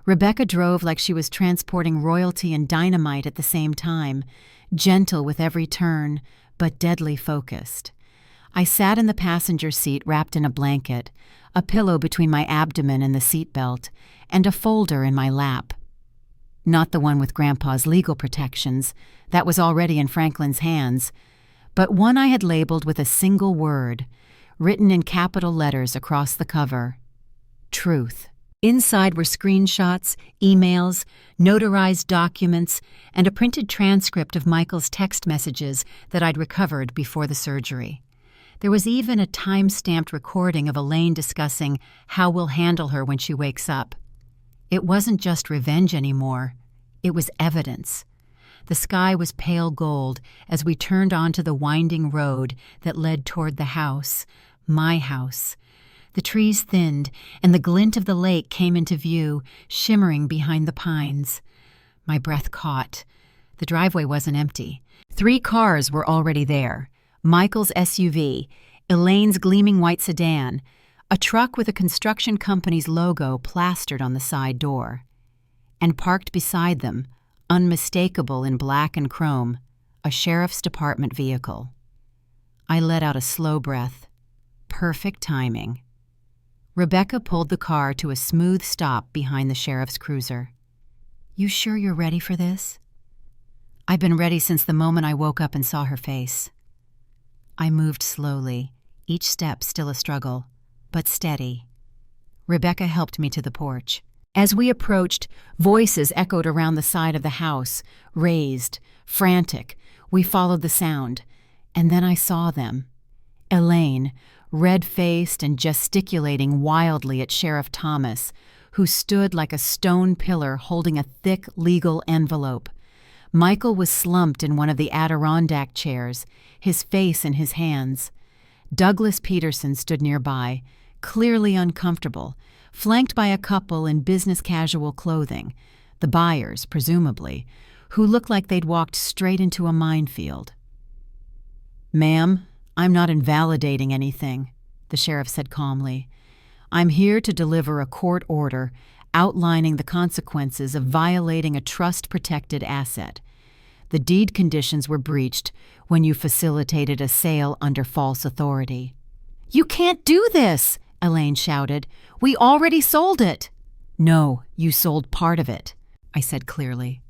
Rebecca drove like she was transporting royalty and dynamite at the same time, gentle with every turn, but deadly focused. I sat in the passenger seat wrapped in a blanket, a pillow between my abdomen and the seatbelt, and a folder in my lap. Not the one with Grandpa's legal protections, that was already in Franklin's hands, but one I had labeled with a single word, written in capital letters across the cover: Truth. Inside were screenshots, emails, notarized documents, and a printed transcript of Michael's text messages that I'd recovered before the surgery. There was even a time-stamped recording of Elaine discussing how we'll handle her when she wakes up. It wasn't just revenge anymore. It was evidence. The sky was pale gold as we turned onto the winding road that led toward the house, my house. The trees thinned, and the glint of the lake came into view, shimmering behind the pines. My breath caught. The driveway wasn't empty. 3 cars were already there. Michael's SUV, Elaine's gleaming white sedan, a truck with a construction company's logo plastered on the side door. And parked beside them, unmistakable in black and chrome, a sheriff's department vehicle. I let out a slow breath. Perfect timing. Rebecca pulled the car to a smooth stop behind the sheriff's cruiser. "You sure you're ready for this?" "I've been ready since the moment I woke up and saw her face." I moved slowly, each step still a struggle, but steady. Rebecca helped me to the porch. As we approached, voices echoed around the side of the house, raised, frantic. We followed the sound, and then I saw them. Elaine, red-faced and gesticulating wildly at Sheriff Thomas, who stood like a stone pillar holding a thick legal envelope. Michael was slumped in one of the Adirondack chairs, his face in his hands. Douglas Peterson stood nearby, clearly uncomfortable, flanked by a couple in business-casual clothing, the buyers, presumably, who looked like they'd walked straight into a minefield. "Ma'am, I'm not invalidating anything," the sheriff said calmly. "I'm here to deliver a court order outlining the consequences of violating a trust-protected asset. The deed conditions were breached when you facilitated a sale under false authority." "You can't do this!" Elaine shouted. "We already sold it." "No, you sold part of it," I said clearly.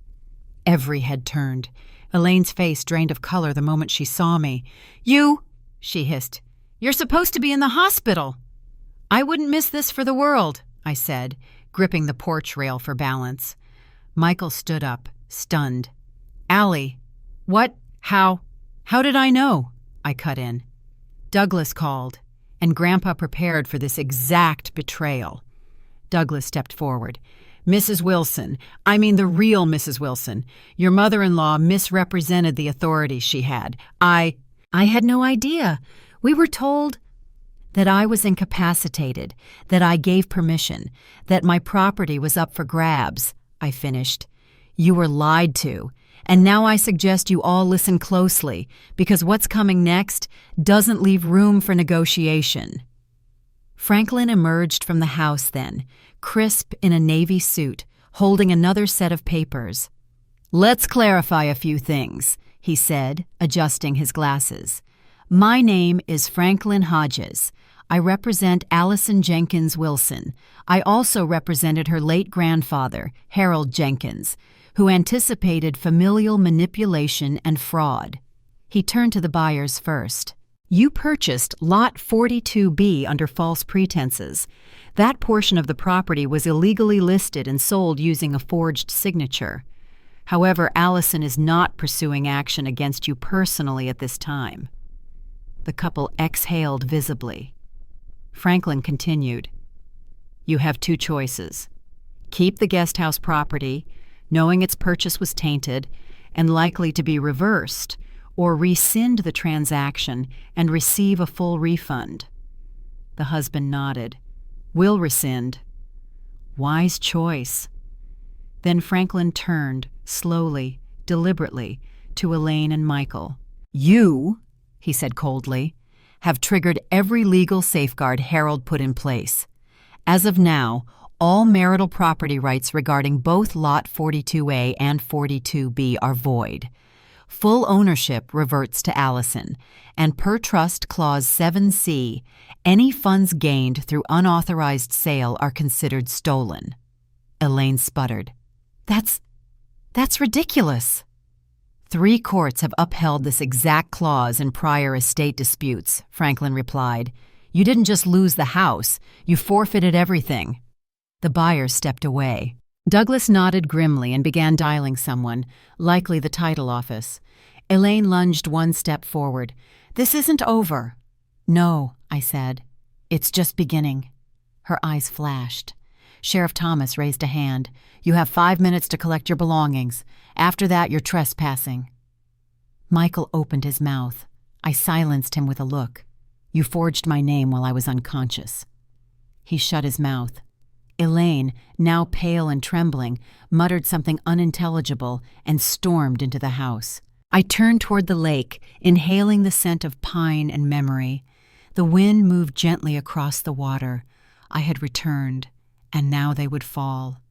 Every head turned. Elaine's face drained of color the moment she saw me. "You," she hissed, "you're supposed to be in the hospital." "I wouldn't miss this for the world," I said, gripping the porch rail for balance. Michael stood up, stunned. "Allie, what? How did I know?" I cut in. "Douglas called, and Grandpa prepared for this exact betrayal." Douglas stepped forward. "Mrs. Wilson, I mean the real Mrs. Wilson, your mother-in-law misrepresented the authority she had. I I had no idea. We were told that I was incapacitated, that I gave permission, that my property was up for grabs, I finished. You were lied to, and now I suggest you all listen closely, because what's coming next doesn't leave room for negotiation. Franklin emerged from the house then, crisp in a navy suit, holding another set of papers. "Let's clarify a few things," he said, adjusting his glasses. "My name is Franklin Hodges. I represent Allison Jenkins Wilson. I also represented her late grandfather, Harold Jenkins, who anticipated familial manipulation and fraud." He turned to the buyers first. "You purchased Lot 42B under false pretenses. That portion of the property was illegally listed and sold using a forged signature. However, Allison is not pursuing action against you personally at this time." The couple exhaled visibly. Franklin continued, "You have two choices. Keep the guest house property, knowing its purchase was tainted and likely to be reversed, or rescind the transaction and receive a full refund." The husband nodded. "We'll rescind." Wise choice. Then Franklin turned, slowly, deliberately, to Elaine and Michael. "You," he said coldly, "have triggered every legal safeguard Harold put in place. As of now, all marital property rights regarding both Lot 42A and 42B are void. Full ownership reverts to Allison, and per Trust Clause 7C, any funds gained through unauthorized sale are considered stolen." Elaine sputtered. That's ridiculous." 3 courts have upheld this exact clause in prior estate disputes," Franklin replied. "You didn't just lose the house, you forfeited everything." The buyer stepped away. Douglas nodded grimly and began dialing someone, likely the title office. Elaine lunged one step forward. "This isn't over." "No," I said. "It's just beginning." Her eyes flashed. Sheriff Thomas raised a hand. "You have 5 minutes to collect your belongings. After that, you're trespassing." Michael opened his mouth. I silenced him with a look. "You forged my name while I was unconscious." He shut his mouth. Elaine, now pale and trembling, muttered something unintelligible and stormed into the house. I turned toward the lake, inhaling the scent of pine and memory. The wind moved gently across the water. I had returned, and now they would fall.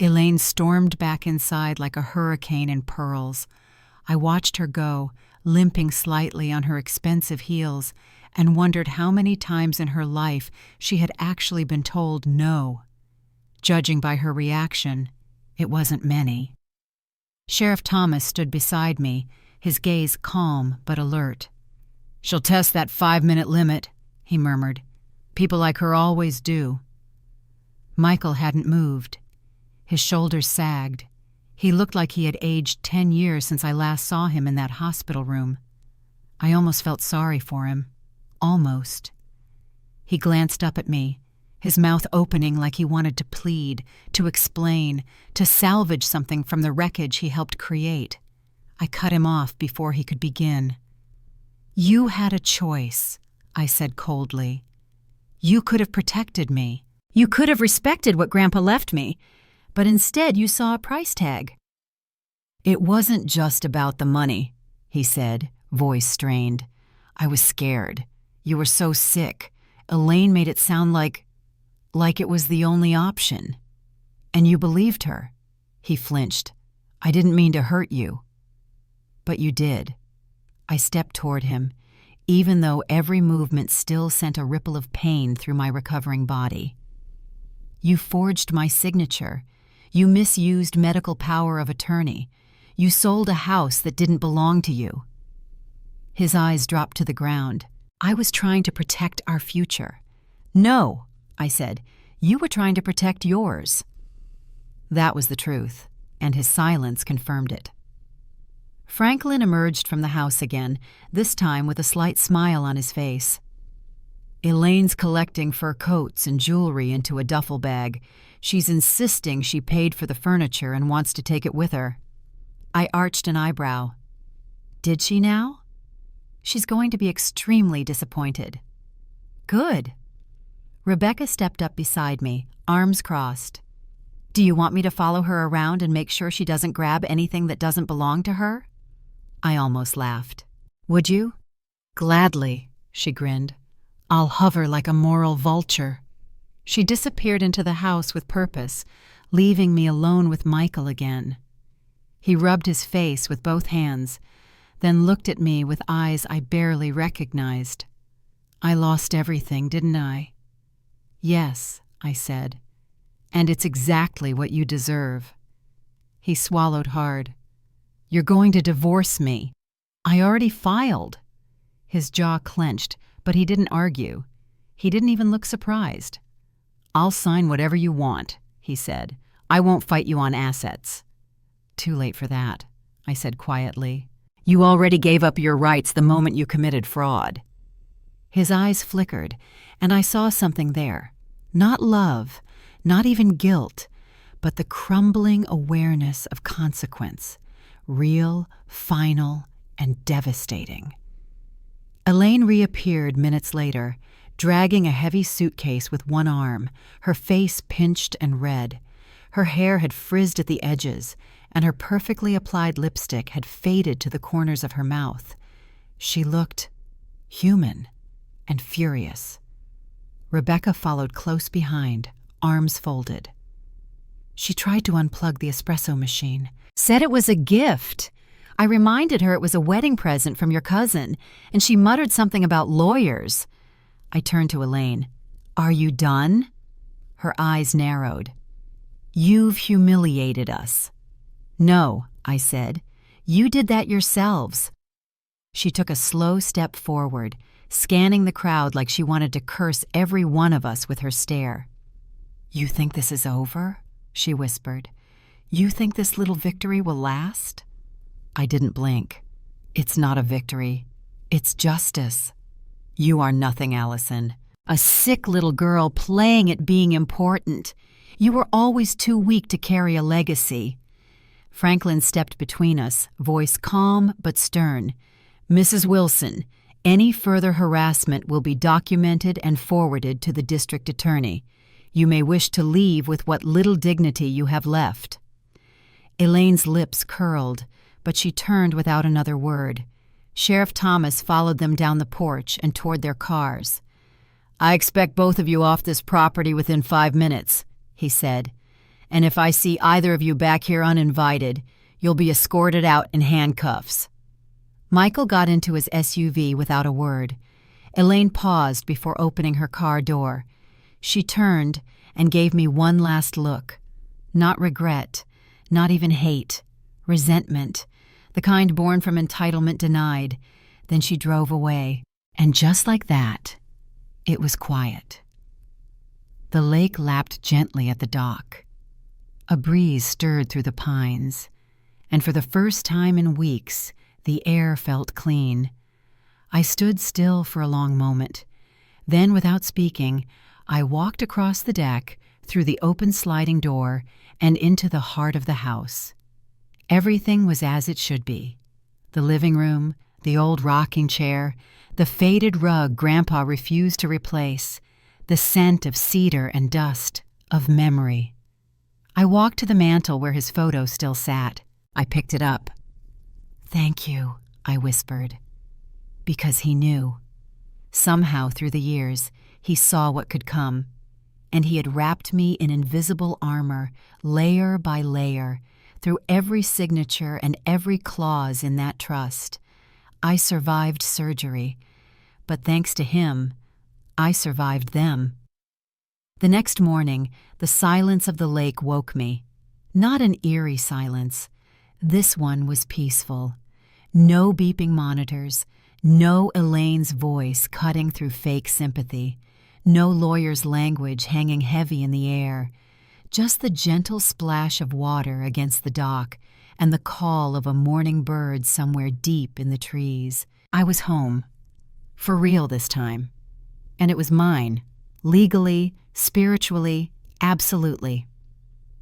Elaine stormed back inside like a hurricane in pearls. I watched her go, limping slightly on her expensive heels, and wondered how many times in her life she had actually been told no. Judging by her reaction, it wasn't many. Sheriff Thomas stood beside me, his gaze calm but alert. "She'll test that 5-minute limit," he murmured. "People like her always do." Michael hadn't moved. His shoulders sagged. He looked like he had aged 10 years since I last saw him in that hospital room. I almost felt sorry for him. Almost. He glanced up at me, his mouth opening like he wanted to plead, to explain, to salvage something from the wreckage he helped create. I cut him off before he could begin. "You had a choice," I said coldly. "You could have protected me. You could have respected what Grandpa left me, but instead you saw a price tag." "It wasn't just about the money," he said, voice strained. "I was scared. You were so sick. Elaine made it sound like it was the only option. And you believed her." He flinched. "I didn't mean to hurt you." "But you did." I stepped toward him, even though every movement still sent a ripple of pain through my recovering body. "You forged my signature. You misused medical power of attorney. You sold a house that didn't belong to you." His eyes dropped to the ground. "I was trying to protect our future." "No," I said. "You were trying to protect yours." That was the truth, and his silence confirmed it. Franklin emerged from the house again, this time with a slight smile on his face. "Elaine's collecting fur coats and jewelry into a duffel bag. She's insisting she paid for the furniture and wants to take it with her." I arched an eyebrow. "Did she now?" She's going to be extremely disappointed." "Good." Rebecca stepped up beside me, arms crossed. "Do you want me to follow her around and make sure she doesn't grab anything that doesn't belong to her?" I almost laughed. "Would you?" "Gladly," she grinned. "I'll hover like a moral vulture." She disappeared into the house with purpose, leaving me alone with Michael again. He rubbed his face with both hands, then looked at me with eyes I barely recognized. "I lost everything, didn't I?" "Yes," I said, "and it's exactly what you deserve." He swallowed hard. "You're going to divorce me." "I already filed." His jaw clenched, but he didn't argue. He didn't even look surprised. "I'll sign whatever you want," he said. "I won't fight you on assets." "Too late for that," I said quietly. "You already gave up your rights the moment you committed fraud." His eyes flickered, and I saw something there. Not love, not even guilt, but the crumbling awareness of consequence, real, final, and devastating. Elaine reappeared minutes later, dragging a heavy suitcase with one arm, her face pinched and red. Her hair had frizzed at the edges, and her perfectly applied lipstick had faded to the corners of her mouth. She looked human and furious. Rebecca followed close behind, arms folded. She tried to unplug the espresso machine, said it was a gift. I reminded her it was a wedding present from your cousin, and she muttered something about lawyers. I turned to Elaine. "Are you done?" Her eyes narrowed. "You've humiliated us." "No," I said. "You did that yourselves." She took a slow step forward, scanning the crowd like she wanted to curse every one of us with her stare. "You think this is over?" she whispered. "You think this little victory will last?" I didn't blink. "It's not a victory. It's justice." "You are nothing, Allison. A sick little girl playing at being important. You were always too weak to carry a legacy." Franklin stepped between us, voice calm but stern. "Mrs. Wilson, any further harassment will be documented and forwarded to the district attorney. You may wish to leave with what little dignity you have left." Elaine's lips curled, but she turned without another word. Sheriff Thomas followed them down the porch and toward their cars. "I expect both of you off this property within 5 minutes," he said. "And if I see either of you back here uninvited, you'll be escorted out in handcuffs." Michael got into his SUV without a word. Elaine paused before opening her car door. She turned and gave me one last look. Not regret, not even hate, resentment, the kind born from entitlement denied. Then she drove away. And just like that, it was quiet. The lake lapped gently at the dock. A breeze stirred through the pines, and for the first time in weeks, the air felt clean. I stood still for a long moment. Then, without speaking, I walked across the deck, through the open sliding door, and into the heart of the house. Everything was as it should be. The living room, the old rocking chair, the faded rug Grandpa refused to replace, the scent of cedar and dust, of memory. I walked to the mantel where his photo still sat. I picked it up. "Thank you," I whispered, because he knew. Somehow through the years, he saw what could come, and he had wrapped me in invisible armor, layer by layer, through every signature and every clause in that trust. I survived surgery, but thanks to him, I survived them. The next morning, the silence of the lake woke me. Not an eerie silence. This one was peaceful. No beeping monitors, no Elaine's voice cutting through fake sympathy, no lawyer's language hanging heavy in the air. Just the gentle splash of water against the dock and the call of a morning bird somewhere deep in the trees. I was home. For real this time. And it was mine. Legally, spiritually, absolutely.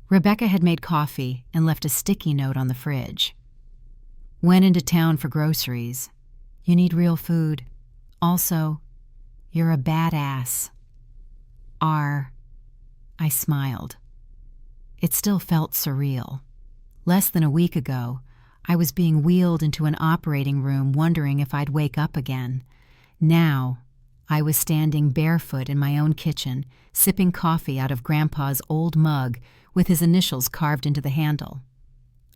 Rebecca had made coffee and left a sticky note on the fridge. Went into town for groceries. You need real food. Also, you're a badass. R. I smiled. It still felt surreal. Less than a week ago, I was being wheeled into an operating room wondering if I'd wake up again. Now, I was standing barefoot in my own kitchen, sipping coffee out of Grandpa's old mug with his initials carved into the handle.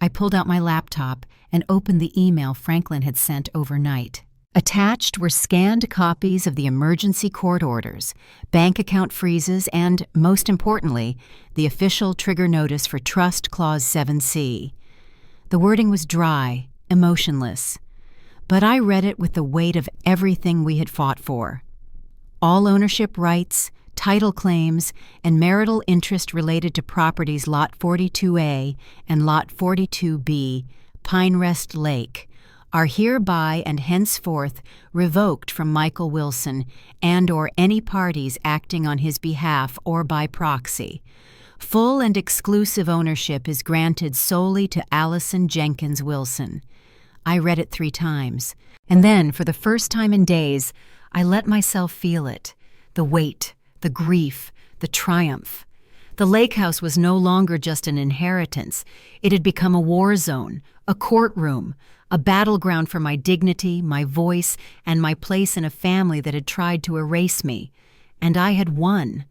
I pulled out my laptop and opened the email Franklin had sent overnight. Attached were scanned copies of the emergency court orders, bank account freezes, and, most importantly, the official trigger notice for Trust Clause 7C. The wording was dry, emotionless, but I read it with the weight of everything we had fought for. All ownership rights, title claims, and marital interest related to properties Lot 42A and Lot 42B, Pine Rest Lake, are hereby and henceforth revoked from Michael Wilson and or any parties acting on his behalf or by proxy. Full and exclusive ownership is granted solely to Allison Jenkins Wilson. I read it 3 times, and then, for the first time in days, I let myself feel it, the weight, the grief, the triumph. The lake house was no longer just an inheritance. It had become a war zone, a courtroom, a battleground for my dignity, my voice, and my place in a family that had tried to erase me. And I had won.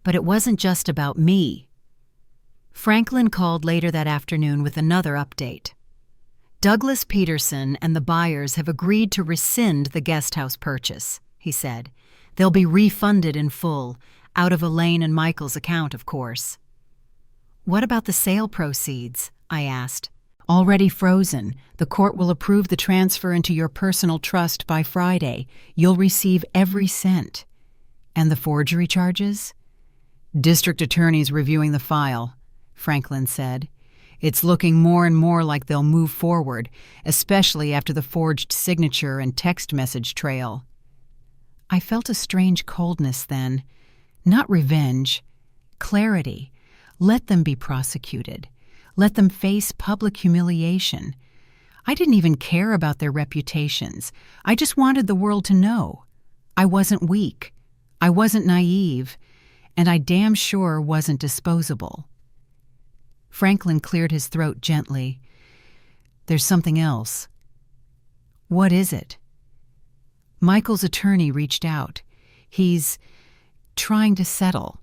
But it wasn't just about me. Franklin called later that afternoon with another update. Douglas Peterson and the buyers have agreed to rescind the guest house purchase, he said. They'll be refunded in full, out of Elaine and Michael's account, of course. What about the sale proceeds? I asked. Already frozen. The court will approve the transfer into your personal trust by Friday. You'll receive every cent. And the forgery charges? District attorney's reviewing the file, Franklin said. It's looking more and more like they'll move forward, especially after the forged signature and text message trail. I felt a strange coldness then. Not revenge. Clarity. Let them be prosecuted. Let them face public humiliation. I didn't even care about their reputations. I just wanted the world to know. I wasn't weak. I wasn't naive. And I damn sure wasn't disposable. Franklin cleared his throat gently. There's something else. What is it? Michael's attorney reached out. He's trying to settle.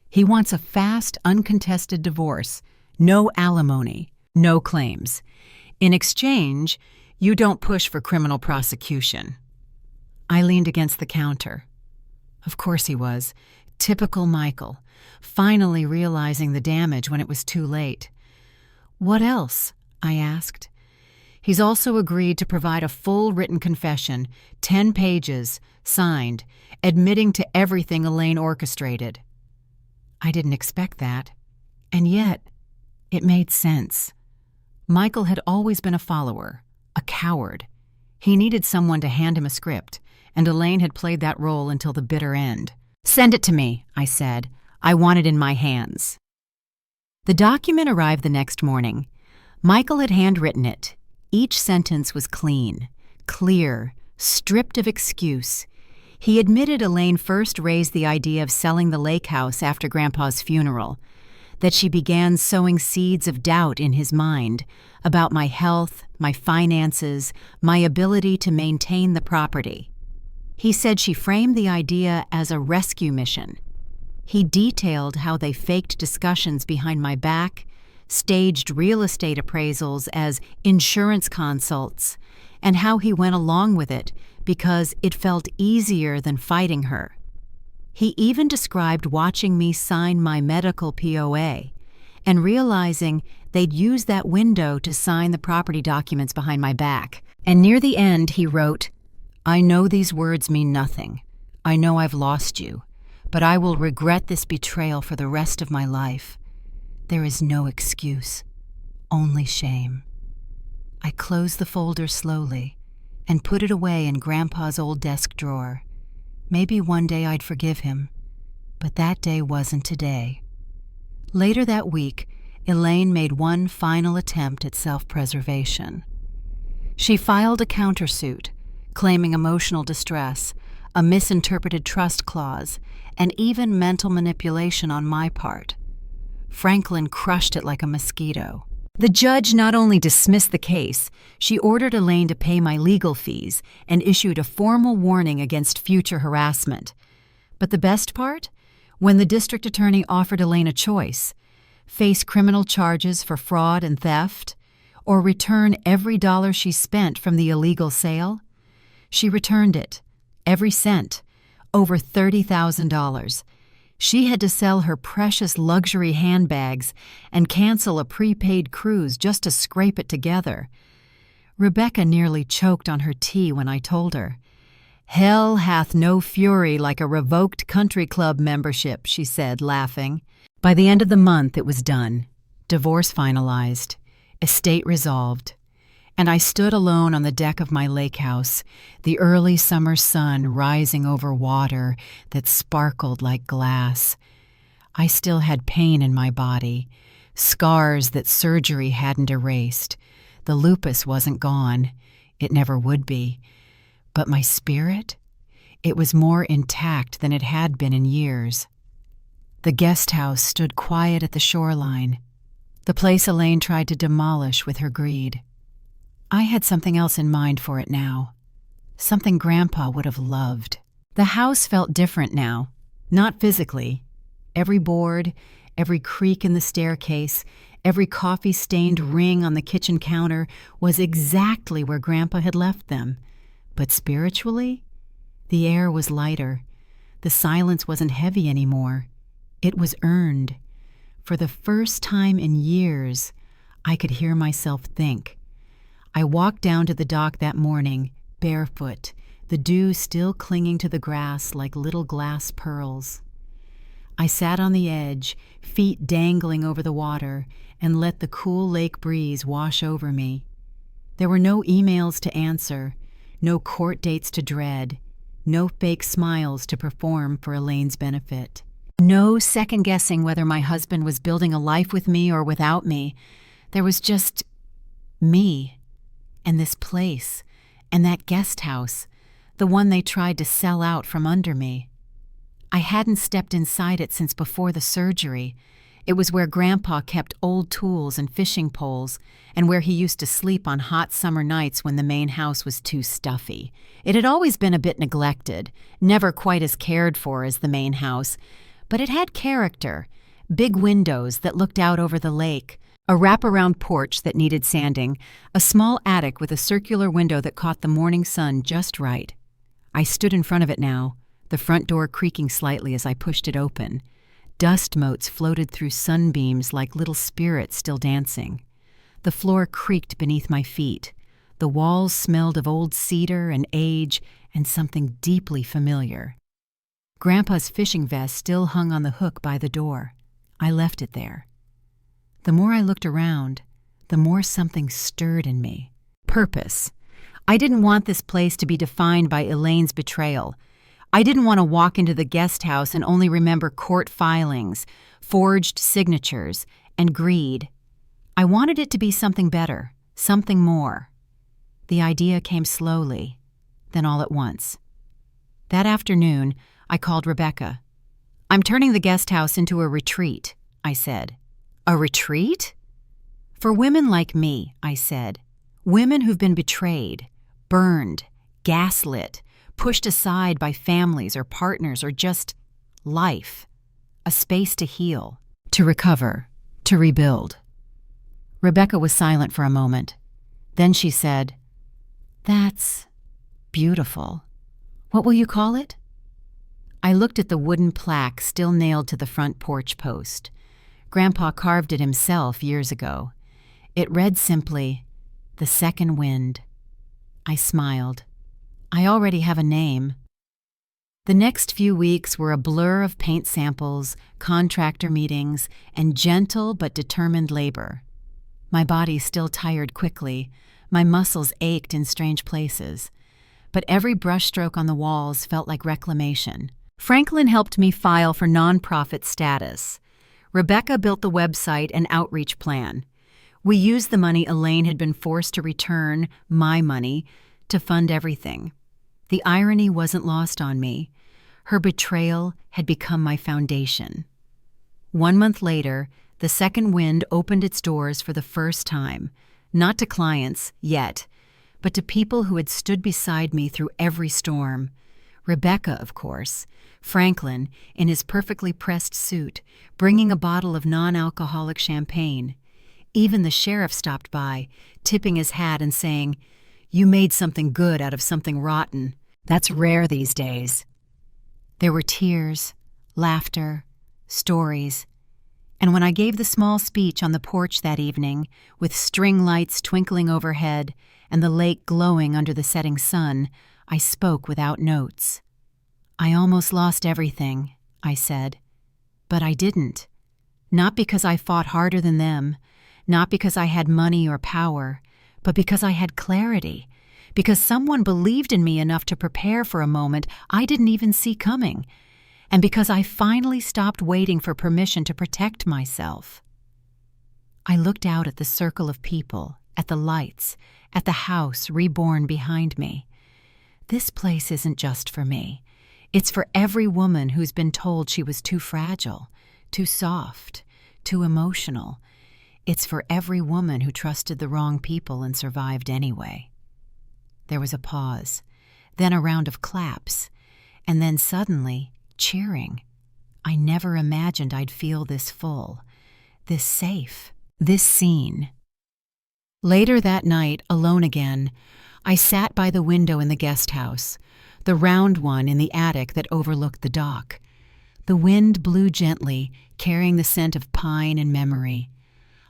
He wants a fast, uncontested divorce. No alimony, no claims. In exchange, you don't push for criminal prosecution. I leaned against the counter. Of course he was. Typical Michael, finally realizing the damage when it was too late. What else? I asked. He's also agreed to provide a full written confession, 10 pages, signed, admitting to everything Elaine orchestrated. I didn't expect that, and yet it made sense. Michael had always been a follower, a coward. He needed someone to hand him a script, and Elaine had played that role until the bitter end. Send it to me, I said. I want it in my hands. The document arrived the next morning. Michael had handwritten it. Each sentence was clean, clear, stripped of excuse. He admitted Elaine first raised the idea of selling the lake house after Grandpa's funeral, that she began sowing seeds of doubt in his mind about my health, my finances, my ability to maintain the property. He said she framed the idea as a rescue mission. He detailed how they faked discussions behind my back, staged real estate appraisals as insurance consults, and how he went along with it because it felt easier than fighting her. He even described watching me sign my medical POA and realizing they'd use that window to sign the property documents behind my back. And near the end, he wrote, I know these words mean nothing. I know I've lost you, but I will regret this betrayal for the rest of my life. There is no excuse, only shame. I closed the folder slowly and put it away in Grandpa's old desk drawer. Maybe one day I'd forgive him, but that day wasn't today. Later that week, Elaine made one final attempt at self-preservation. She filed a countersuit, claiming emotional distress, a misinterpreted trust clause, and even mental manipulation on my part. Franklin crushed it like a mosquito. The judge not only dismissed the case, she ordered Elaine to pay my legal fees and issued a formal warning against future harassment. But the best part? When the district attorney offered Elaine a choice, face criminal charges for fraud and theft, or return every dollar she spent from the illegal sale, she returned it, every cent, over $30,000. She had to sell her precious luxury handbags and cancel a prepaid cruise just to scrape it together. Rebecca nearly choked on her tea when I told her. "Hell hath no fury like a revoked country club membership," she said, laughing. By the end of the month, it was done. Divorce finalized. Estate resolved. And I stood alone on the deck of my lake house, the early summer sun rising over water that sparkled like glass. I still had pain in my body, scars that surgery hadn't erased. The lupus wasn't gone. It never would be. But my spirit? It was more intact than it had been in years. The guest house stood quiet at the shoreline, the place Elaine tried to demolish with her greed. I had something else in mind for it now, something Grandpa would have loved. The house felt different now, not physically. Every board, every creak in the staircase, every coffee-stained ring on the kitchen counter was exactly where Grandpa had left them. But spiritually, the air was lighter. The silence wasn't heavy anymore. It was earned. For the first time in years, I could hear myself think. I walked down to the dock that morning, barefoot, the dew still clinging to the grass like little glass pearls. I sat on the edge, feet dangling over the water, and let the cool lake breeze wash over me. There were no emails to answer, no court dates to dread, no fake smiles to perform for Elaine's benefit. No second-guessing whether my husband was building a life with me or without me. There was just me. And this place, and that guest house, the one they tried to sell out from under me. I hadn't stepped inside it since before the surgery. It was where Grandpa kept old tools and fishing poles, and where he used to sleep on hot summer nights when the main house was too stuffy. It had always been a bit neglected, never quite as cared for as the main house, but it had character, big windows that looked out over the lake, a wraparound porch that needed sanding, a small attic with a circular window that caught the morning sun just right. I stood in front of it now, the front door creaking slightly as I pushed it open. Dust motes floated through sunbeams like little spirits still dancing. The floor creaked beneath my feet. The walls smelled of old cedar and age and something deeply familiar. Grandpa's fishing vest still hung on the hook by the door. I left it there. The more I looked around, the more something stirred in me. Purpose. I didn't want this place to be defined by Elaine's betrayal. I didn't want to walk into the guest house and only remember court filings, forged signatures, and greed. I wanted it to be something better, something more. The idea came slowly, then all at once. That afternoon, I called Rebecca. "I'm turning the guest house into a retreat," I said. "A retreat?" "For women like me," I said. "Women who've been betrayed, burned, gaslit, pushed aside by families or partners or just life. A space to heal, to recover, to rebuild." Rebecca was silent for a moment. Then she said, "That's beautiful. What will you call it?" I looked at the wooden plaque still nailed to the front porch post. Grandpa carved it himself years ago. It read simply, "The Second Wind." I smiled. I already have a name. The next few weeks were a blur of paint samples, contractor meetings, and gentle but determined labor. My body still tired quickly. My muscles ached in strange places. But every brushstroke on the walls felt like reclamation. Franklin helped me file for nonprofit status. Rebecca built the website and outreach plan. We used the money Elaine had been forced to return, my money, to fund everything. The irony wasn't lost on me. Her betrayal had become my foundation. 1 month later, the second wind opened its doors for the first time, not to clients, yet, but to people who had stood beside me through every storm. Rebecca, of course, Franklin, in his perfectly pressed suit, bringing a bottle of non-alcoholic champagne. Even the sheriff stopped by, tipping his hat and saying, "You made something good out of something rotten." That's rare these days. There were tears, laughter, stories, and when I gave the small speech on the porch that evening, with string lights twinkling overhead and the lake glowing under the setting sun, I spoke without notes. "I almost lost everything," I said. But I didn't. Not because I fought harder than them, not because I had money or power, but because I had clarity, because someone believed in me enough to prepare for a moment I didn't even see coming, and because I finally stopped waiting for permission to protect myself. I looked out at the circle of people, at the lights, at the house reborn behind me. This place isn't just for me. It's for every woman who's been told she was too fragile, too soft, too emotional. It's for every woman who trusted the wrong people and survived anyway. There was a pause, then a round of claps, and then suddenly, cheering. I never imagined I'd feel this full, this safe, this seen. Later that night, alone again, I sat by the window in the guest house, the round one in the attic that overlooked the dock. The wind blew gently, carrying the scent of pine and memory.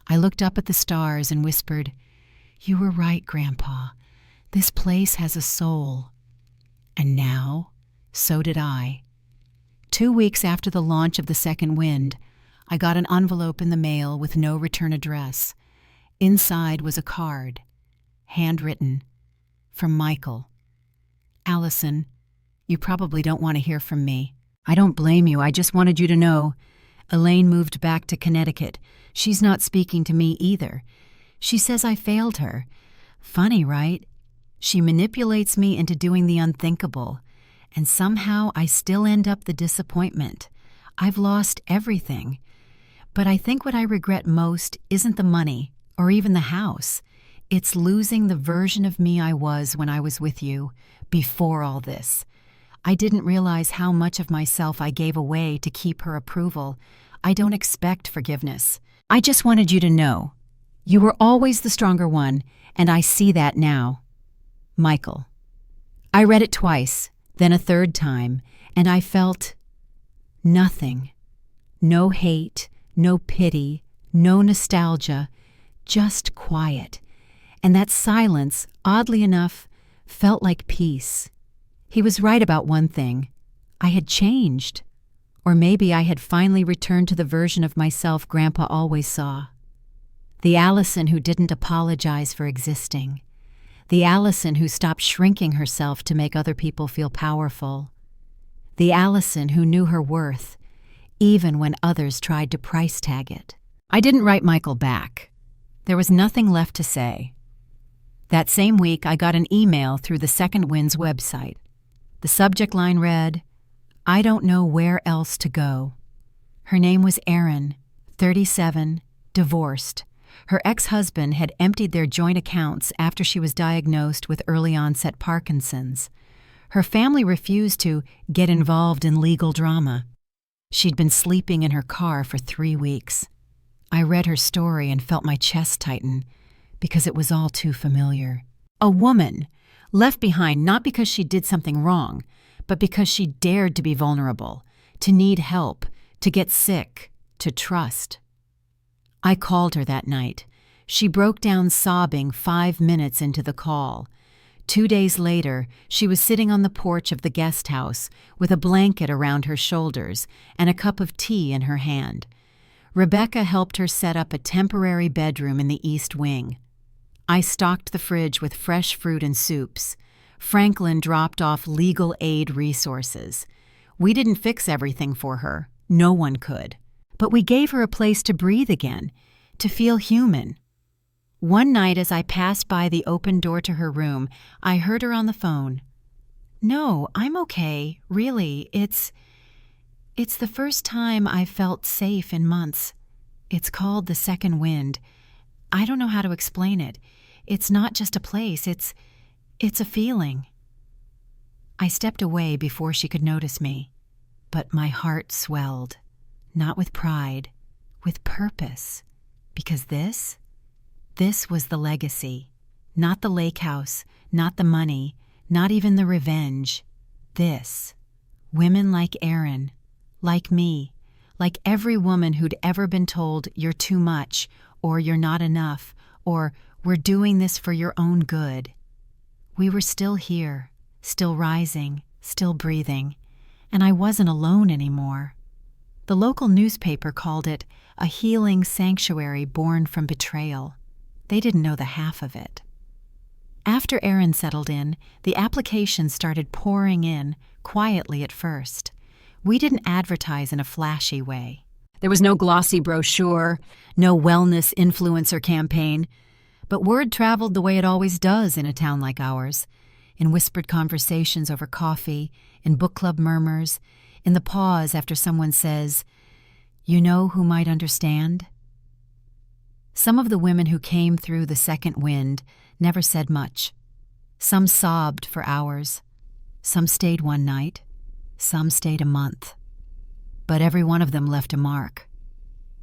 I looked up at the stars and whispered, "You were right, Grandpa. This place has a soul." And now, so did I. 2 weeks after the launch of the second wind, I got an envelope in the mail with no return address. Inside was a card, handwritten, from Michael. "Allison, you probably don't want to hear from me. I don't blame you. I just wanted you to know. Elaine moved back to Connecticut. She's not speaking to me either. She says I failed her. Funny, right? She manipulates me into doing the unthinkable, and somehow I still end up the disappointment. I've lost everything. But I think what I regret most isn't the money or even the house. It's losing the version of me I was when I was with you, before all this. I didn't realize how much of myself I gave away to keep her approval. I don't expect forgiveness. I just wanted you to know. You were always the stronger one, and I see that now. Michael." I read it twice, then a third time, and I felt nothing. No hate, no pity, no nostalgia, just quiet. And that silence, oddly enough, felt like peace. He was right about one thing. I had changed. Or maybe I had finally returned to the version of myself Grandpa always saw. The Allison who didn't apologize for existing. The Allison who stopped shrinking herself to make other people feel powerful. The Allison who knew her worth, even when others tried to price tag it. I didn't write Michael back. There was nothing left to say. That same week, I got an email through the Second Wind's website. The subject line read, "I don't know where else to go." Her name was Erin, 37, divorced. Her ex-husband had emptied their joint accounts after she was diagnosed with early-onset Parkinson's. Her family refused to get involved in legal drama. She'd been sleeping in her car for 3 weeks. I read her story and felt my chest tighten, because it was all too familiar. A woman, left behind not because she did something wrong, but because she dared to be vulnerable, to need help, to get sick, to trust. I called her that night. She broke down sobbing 5 minutes into the call. 2 days later, she was sitting on the porch of the guest house with a blanket around her shoulders and a cup of tea in her hand. Rebecca helped her set up a temporary bedroom in the East Wing. I stocked the fridge with fresh fruit and soups. Franklin dropped off legal aid resources. We didn't fix everything for her. No one could. But we gave her a place to breathe again, to feel human. One night as I passed by the open door to her room, I heard her on the phone. No, I'm okay. Really, it's the first time I've felt safe in months. It's called the second wind. I don't know how to explain it. It's not just a place, it's a feeling. I stepped away before she could notice me, but my heart swelled, not with pride, with purpose, because this was the legacy, not the lake house, not the money, not even the revenge. This, women like Erin, like me, like every woman who'd ever been told you're too much, or you're not enough, or we're doing this for your own good. We were still here, still rising, still breathing, and I wasn't alone anymore. The local newspaper called it a healing sanctuary born from betrayal. They didn't know the half of it. After Erin settled in, the applications started pouring in, quietly at first. We didn't advertise in a flashy way. There was no glossy brochure, no wellness influencer campaign, but word traveled the way it always does in a town like ours, in whispered conversations over coffee, in book club murmurs, in the pause after someone says, "You know who might understand?" Some of the women who came through the second wind never said much. Some sobbed for hours. Some stayed one night. Some stayed a month. But every one of them left a mark.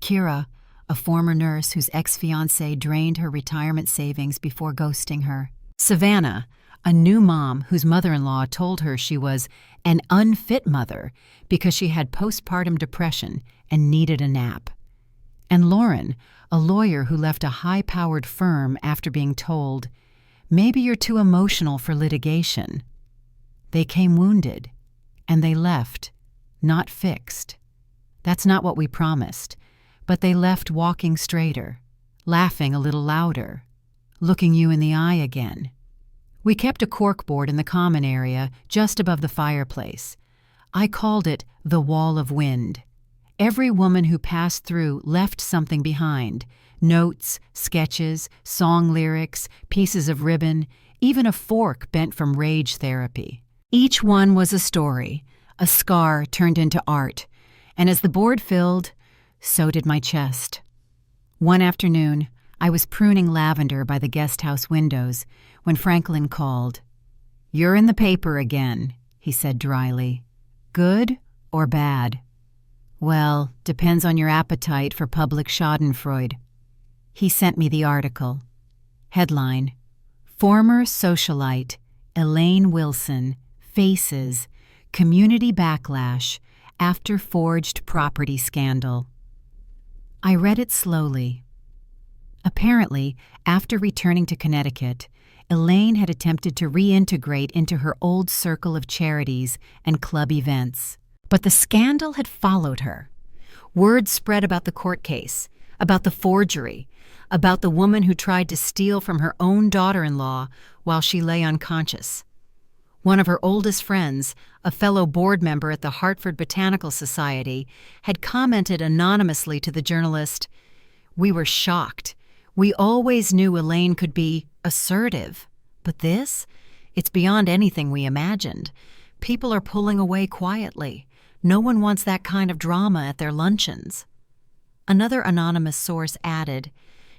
Kira, a former nurse whose ex-fiancé drained her retirement savings before ghosting her. Savannah, a new mom whose mother-in-law told her she was an unfit mother because she had postpartum depression and needed a nap. And Lauren, a lawyer who left a high-powered firm after being told, "Maybe you're too emotional for litigation." They came wounded, and they left, not fixed. That's not what we promised, but they left walking straighter, laughing a little louder, looking you in the eye again. We kept a corkboard in the common area just above the fireplace. I called it the Wall of Wind. Every woman who passed through left something behind: notes, sketches, song lyrics, pieces of ribbon, even a fork bent from rage therapy. Each one was a story, a scar turned into art, and as the board filled, so did my chest. One afternoon, I was pruning lavender by the guest house windows when Franklin called. "You're in the paper again," he said dryly. "Good or bad?" "Well, depends on your appetite for public schadenfreude." He sent me the article. Headline: Former Socialite Elaine Wilson faces community backlash after forged property scandal. I read it slowly. Apparently, after returning to Connecticut, Elaine had attempted to reintegrate into her old circle of charities and club events. But the scandal had followed her. Word spread about the court case, about the forgery, about the woman who tried to steal from her own daughter-in-law while she lay unconscious. One of her oldest friends, a fellow board member at the Hartford Botanical Society, had commented anonymously to the journalist, "We were shocked. We always knew Elaine could be assertive. But this? It's beyond anything we imagined. People are pulling away quietly. No one wants that kind of drama at their luncheons." Another anonymous source added,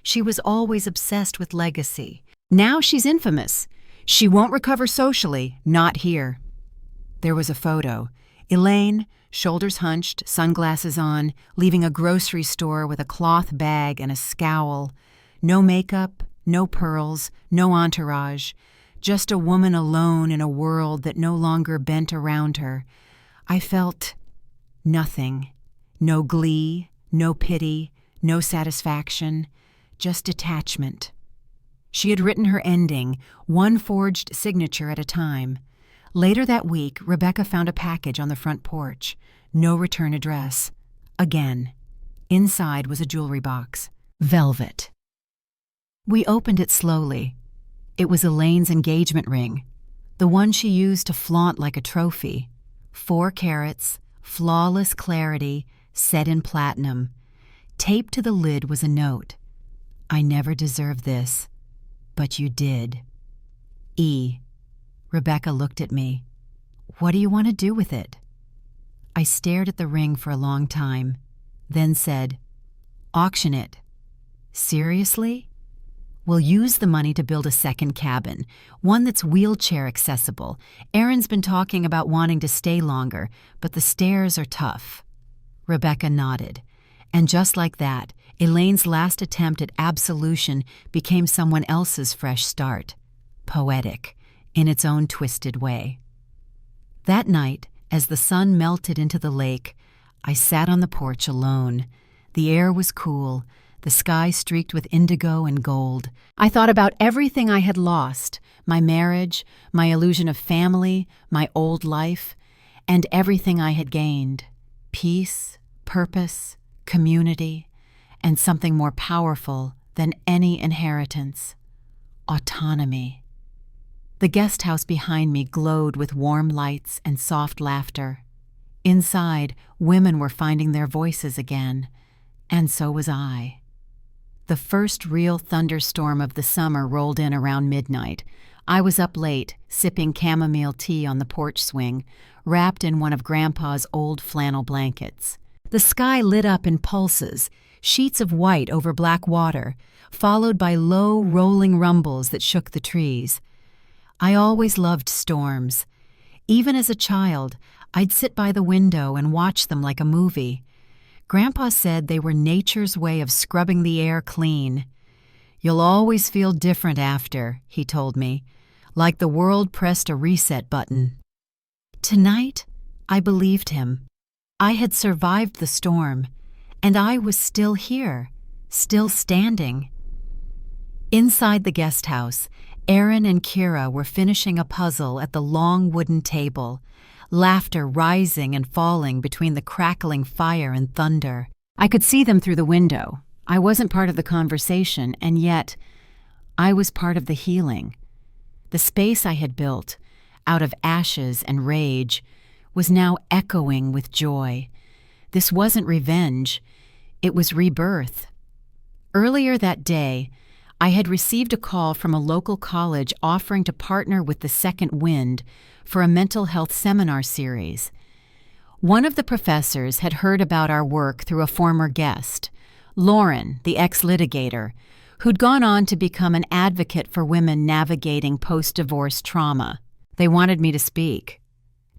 "She was always obsessed with legacy. Now she's infamous. She won't recover socially, not here." There was a photo. Elaine, shoulders hunched, sunglasses on, leaving a grocery store with a cloth bag and a scowl. No makeup, no pearls, no entourage. Just a woman alone in a world that no longer bent around her. I felt nothing. No glee, no pity, no satisfaction, just detachment. She had written her ending, one forged signature at a time. Later that week, Rebecca found a package on the front porch. No return address. Again. Inside was a jewelry box. Velvet. We opened it slowly. It was Elaine's engagement ring, the one she used to flaunt like a trophy. 4 carats, flawless clarity, set in platinum. Taped to the lid was a note. "I never deserved this, but you did. E." Rebecca looked at me. "What do you want to do with it?" I stared at the ring for a long time, then said, "Auction it." "Seriously?" "We'll use the money to build a second cabin, one that's wheelchair accessible. Aaron's been talking about wanting to stay longer, but the stairs are tough." Rebecca nodded. And just like that, Elaine's last attempt at absolution became someone else's fresh start. Poetic, in its own twisted way. That night, as the sun melted into the lake, I sat on the porch alone. The air was cool, the sky streaked with indigo and gold. I thought about everything I had lost, my marriage, my illusion of family, my old life, and everything I had gained. Peace, purpose, community, and something more powerful than any inheritance: autonomy. The guest house behind me glowed with warm lights and soft laughter. Inside, women were finding their voices again, and so was I. The first real thunderstorm of the summer rolled in around midnight. I was up late, sipping chamomile tea on the porch swing, wrapped in one of Grandpa's old flannel blankets. The sky lit up in pulses, sheets of white over black water, followed by low, rolling rumbles that shook the trees. I always loved storms. Even as a child, I'd sit by the window and watch them like a movie. Grandpa said they were nature's way of scrubbing the air clean. "You'll always feel different after," he told me, like the world pressed a reset button. Tonight, I believed him. I had survived the storm, and I was still here, still standing. Inside the guest house, Aaron and Kira were finishing a puzzle at the long wooden table, laughter rising and falling between the crackling fire and thunder. I could see them through the window. I wasn't part of the conversation, and yet I was part of the healing. The space I had built, out of ashes and rage, was now echoing with joy. This wasn't revenge, it was rebirth. Earlier that day, I had received a call from a local college offering to partner with the Second Wind for a mental health seminar series. One of the professors had heard about our work through a former guest, Lauren, the ex-litigator, who'd gone on to become an advocate for women navigating post-divorce trauma. They wanted me to speak.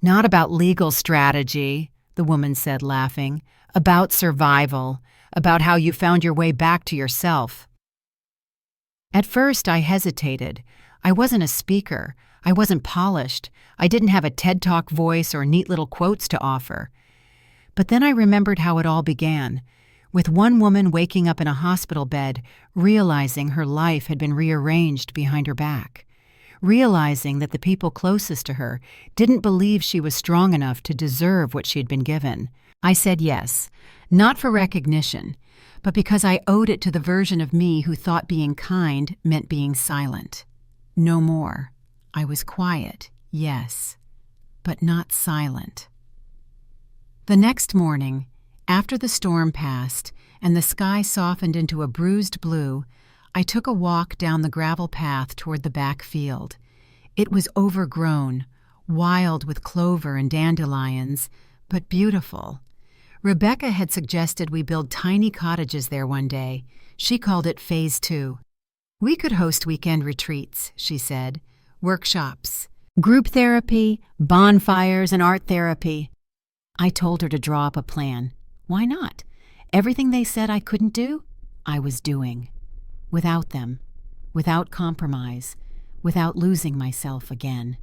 "Not about legal strategy," the woman said, laughing. "About survival, about how you found your way back to yourself." At first, I hesitated. I wasn't a speaker. I wasn't polished. I didn't have a TED Talk voice or neat little quotes to offer. But then I remembered how it all began, with one woman waking up in a hospital bed, realizing her life had been rearranged behind her back, realizing that the people closest to her didn't believe she was strong enough to deserve what she had been given. I said yes, not for recognition, but because I owed it to the version of me who thought being kind meant being silent. No more. I was quiet, yes, but not silent. The next morning, after the storm passed and the sky softened into a bruised blue, I took a walk down the gravel path toward the back field. It was overgrown, wild with clover and dandelions, but beautiful. Rebecca had suggested we build tiny cottages there one day. She called it Phase 2. "We could host weekend retreats," she said, "workshops, group therapy, bonfires, and art therapy." I told her to draw up a plan. Why not? Everything they said I couldn't do, I was doing. Without them, without compromise, without losing myself again.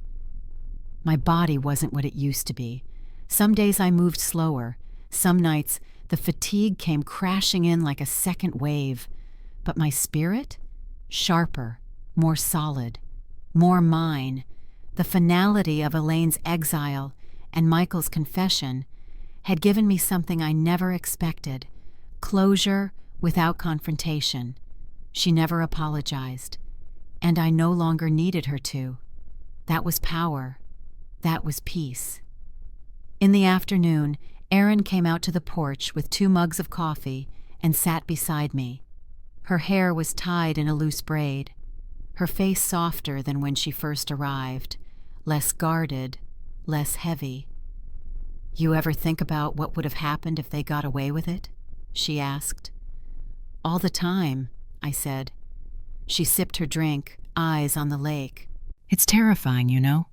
My body wasn't what it used to be. Some days I moved slower. Some nights, the fatigue came crashing in like a second wave. But my spirit? Sharper, more solid, more mine. The finality of Elaine's exile and Michael's confession had given me something I never expected: closure without confrontation. She never apologized, and I no longer needed her to. That was power. That was peace. In the afternoon, Erin came out to the porch with 2 mugs of coffee and sat beside me. Her hair was tied in a loose braid, her face softer than when she first arrived, less guarded, less heavy. "You ever think about what would have happened if they got away with it?" she asked. "All the time," I said. She sipped her drink, eyes on the lake. "It's terrifying, you know.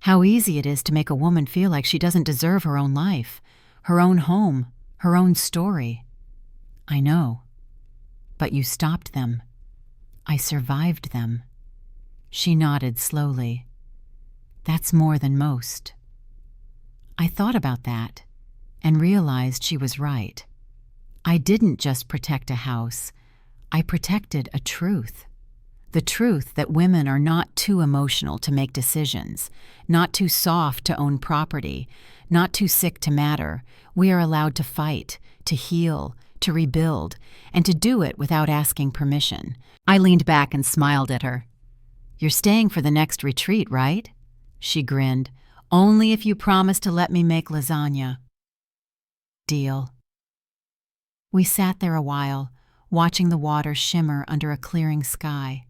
How easy it is to make a woman feel like she doesn't deserve her own life, her own home, her own story." "I know. But you stopped them. I survived them." She nodded slowly. "That's more than most." I thought about that and realized she was right. I didn't just protect a house. I protected a truth. The truth that women are not too emotional to make decisions, not too soft to own property, not too sick to matter. We are allowed to fight, to heal, to rebuild, and to do it without asking permission. I leaned back and smiled at her. "You're staying for the next retreat, right?" She grinned. "Only if you promise to let me make lasagna." "Deal." We sat there a while, watching the water shimmer under a clearing sky.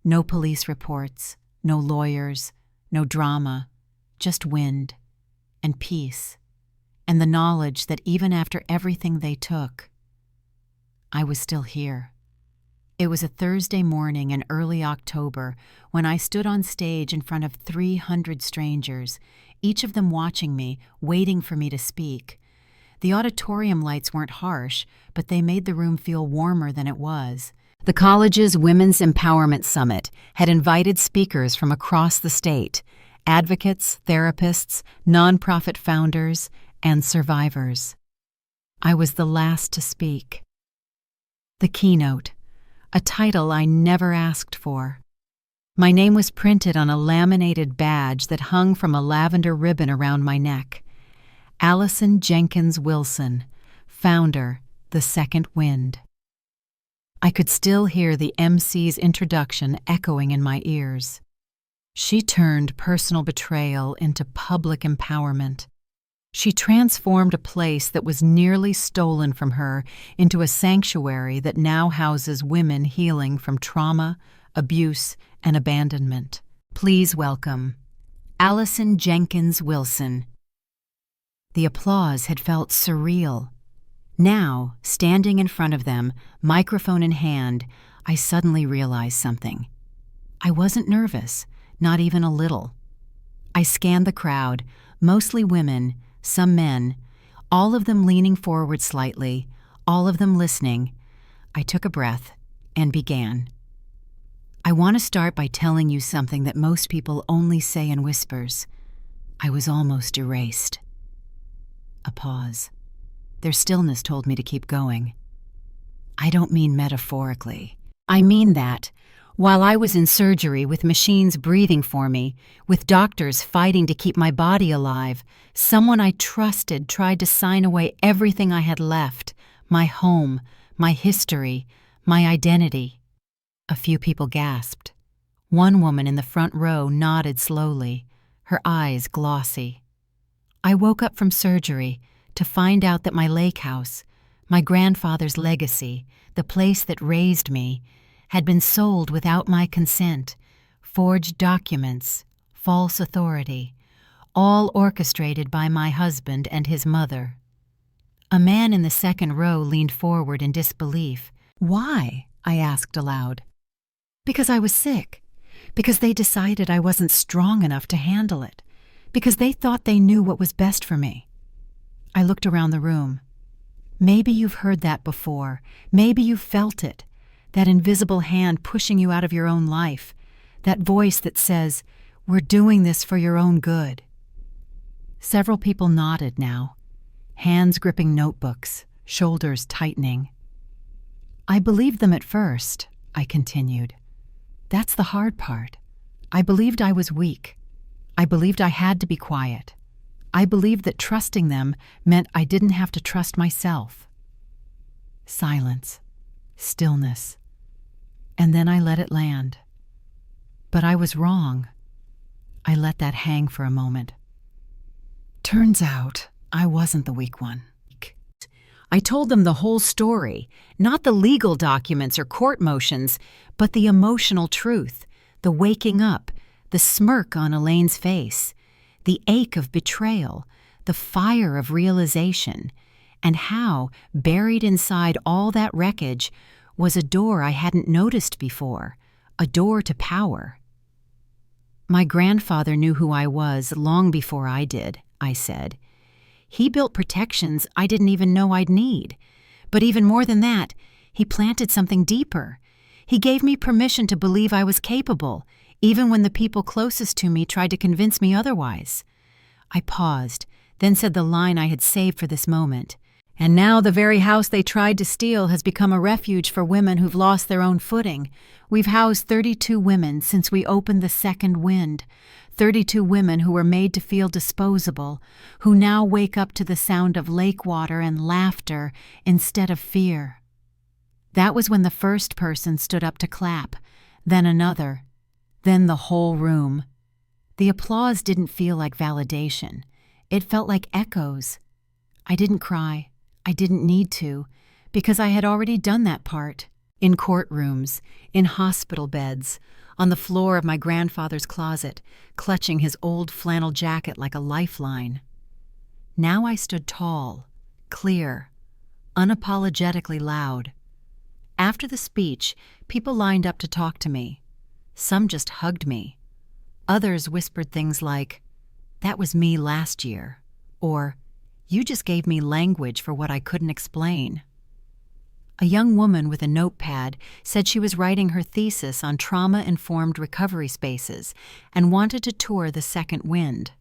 No police reports, no lawyers, no drama, just wind and peace, and the knowledge that even after everything they took, I was still here. It was a Thursday morning in early October when I stood on stage in front of 300 strangers, each of them watching me, waiting for me to speak. The auditorium lights weren't harsh, but they made the room feel warmer than it was. The college's Women's Empowerment Summit had invited speakers from across the state, advocates, therapists, nonprofit founders, and survivors. I was the last to speak. The keynote, a title I never asked for. My name was printed on a laminated badge that hung from a lavender ribbon around my neck. Allison Jenkins Wilson, founder, The Second Wind. I could still hear the MC's introduction echoing in my ears. She turned personal betrayal into public empowerment. She transformed a place that was nearly stolen from her into a sanctuary that now houses women healing from trauma, abuse, and abandonment. Please welcome Allison Jenkins Wilson. The applause had felt surreal. Now, standing in front of them, microphone in hand, I suddenly realized something. I wasn't nervous, not even a little. I scanned the crowd, mostly women, some men, all of them leaning forward slightly, all of them listening. I took a breath and began. "I want to start by telling you something that most people only say in whispers. I was almost erased." A pause. Their stillness told me to keep going. "I don't mean metaphorically. I mean that, while I was in surgery with machines breathing for me, with doctors fighting to keep my body alive, someone I trusted tried to sign away everything I had left, my home, my history, my identity." A few people gasped. One woman in the front row nodded slowly, her eyes glossy. "I woke up from surgery to find out that my lake house, my grandfather's legacy, the place that raised me, had been sold without my consent, forged documents, false authority, all orchestrated by my husband and his mother." A man in the second row leaned forward in disbelief. "Why?" I asked aloud. "Because I was sick. Because they decided I wasn't strong enough to handle it. Because they thought they knew what was best for me." I looked around the room. Maybe you've heard that before. Maybe you've felt it. That invisible hand pushing you out of your own life. That voice that says, "We're doing this for your own good." Several people nodded now, hands gripping notebooks, shoulders tightening. "I believed them at first," I continued. "That's the hard part. I believed I was weak. I believed I had to be quiet. I believed that trusting them meant I didn't have to trust myself." Silence. Stillness. And then I let it land. But I was wrong. I let that hang for a moment. Turns out I wasn't the weak one. I told them the whole story, not the legal documents or court motions, but the emotional truth, the waking up, the smirk on Elaine's face, the ache of betrayal, the fire of realization, and how, buried inside all that wreckage, was a door I hadn't noticed before, a door to power. "My grandfather knew who I was long before I did," I said. "He built protections I didn't even know I'd need. But even more than that, he planted something deeper. He gave me permission to believe I was capable, even when the people closest to me tried to convince me otherwise." I paused, then said the line I had saved for this moment. "And now the very house they tried to steal has become a refuge for women who've lost their own footing. We've housed 32 women since we opened the second wind. 32 women who were made to feel disposable, who now wake up to the sound of lake water and laughter instead of fear." That was when the first person stood up to clap, then another, then the whole room. The applause didn't feel like validation. It felt like echoes. I didn't cry. I didn't need to, because I had already done that part. In courtrooms, in hospital beds, on the floor of my grandfather's closet, clutching his old flannel jacket like a lifeline. Now I stood tall, clear, unapologetically loud. After the speech, people lined up to talk to me. Some just hugged me. Others whispered things like, "That was me last year," or "You just gave me language for what I couldn't explain." A young woman with a notepad said she was writing her thesis on trauma-informed recovery spaces and wanted to tour the second wind.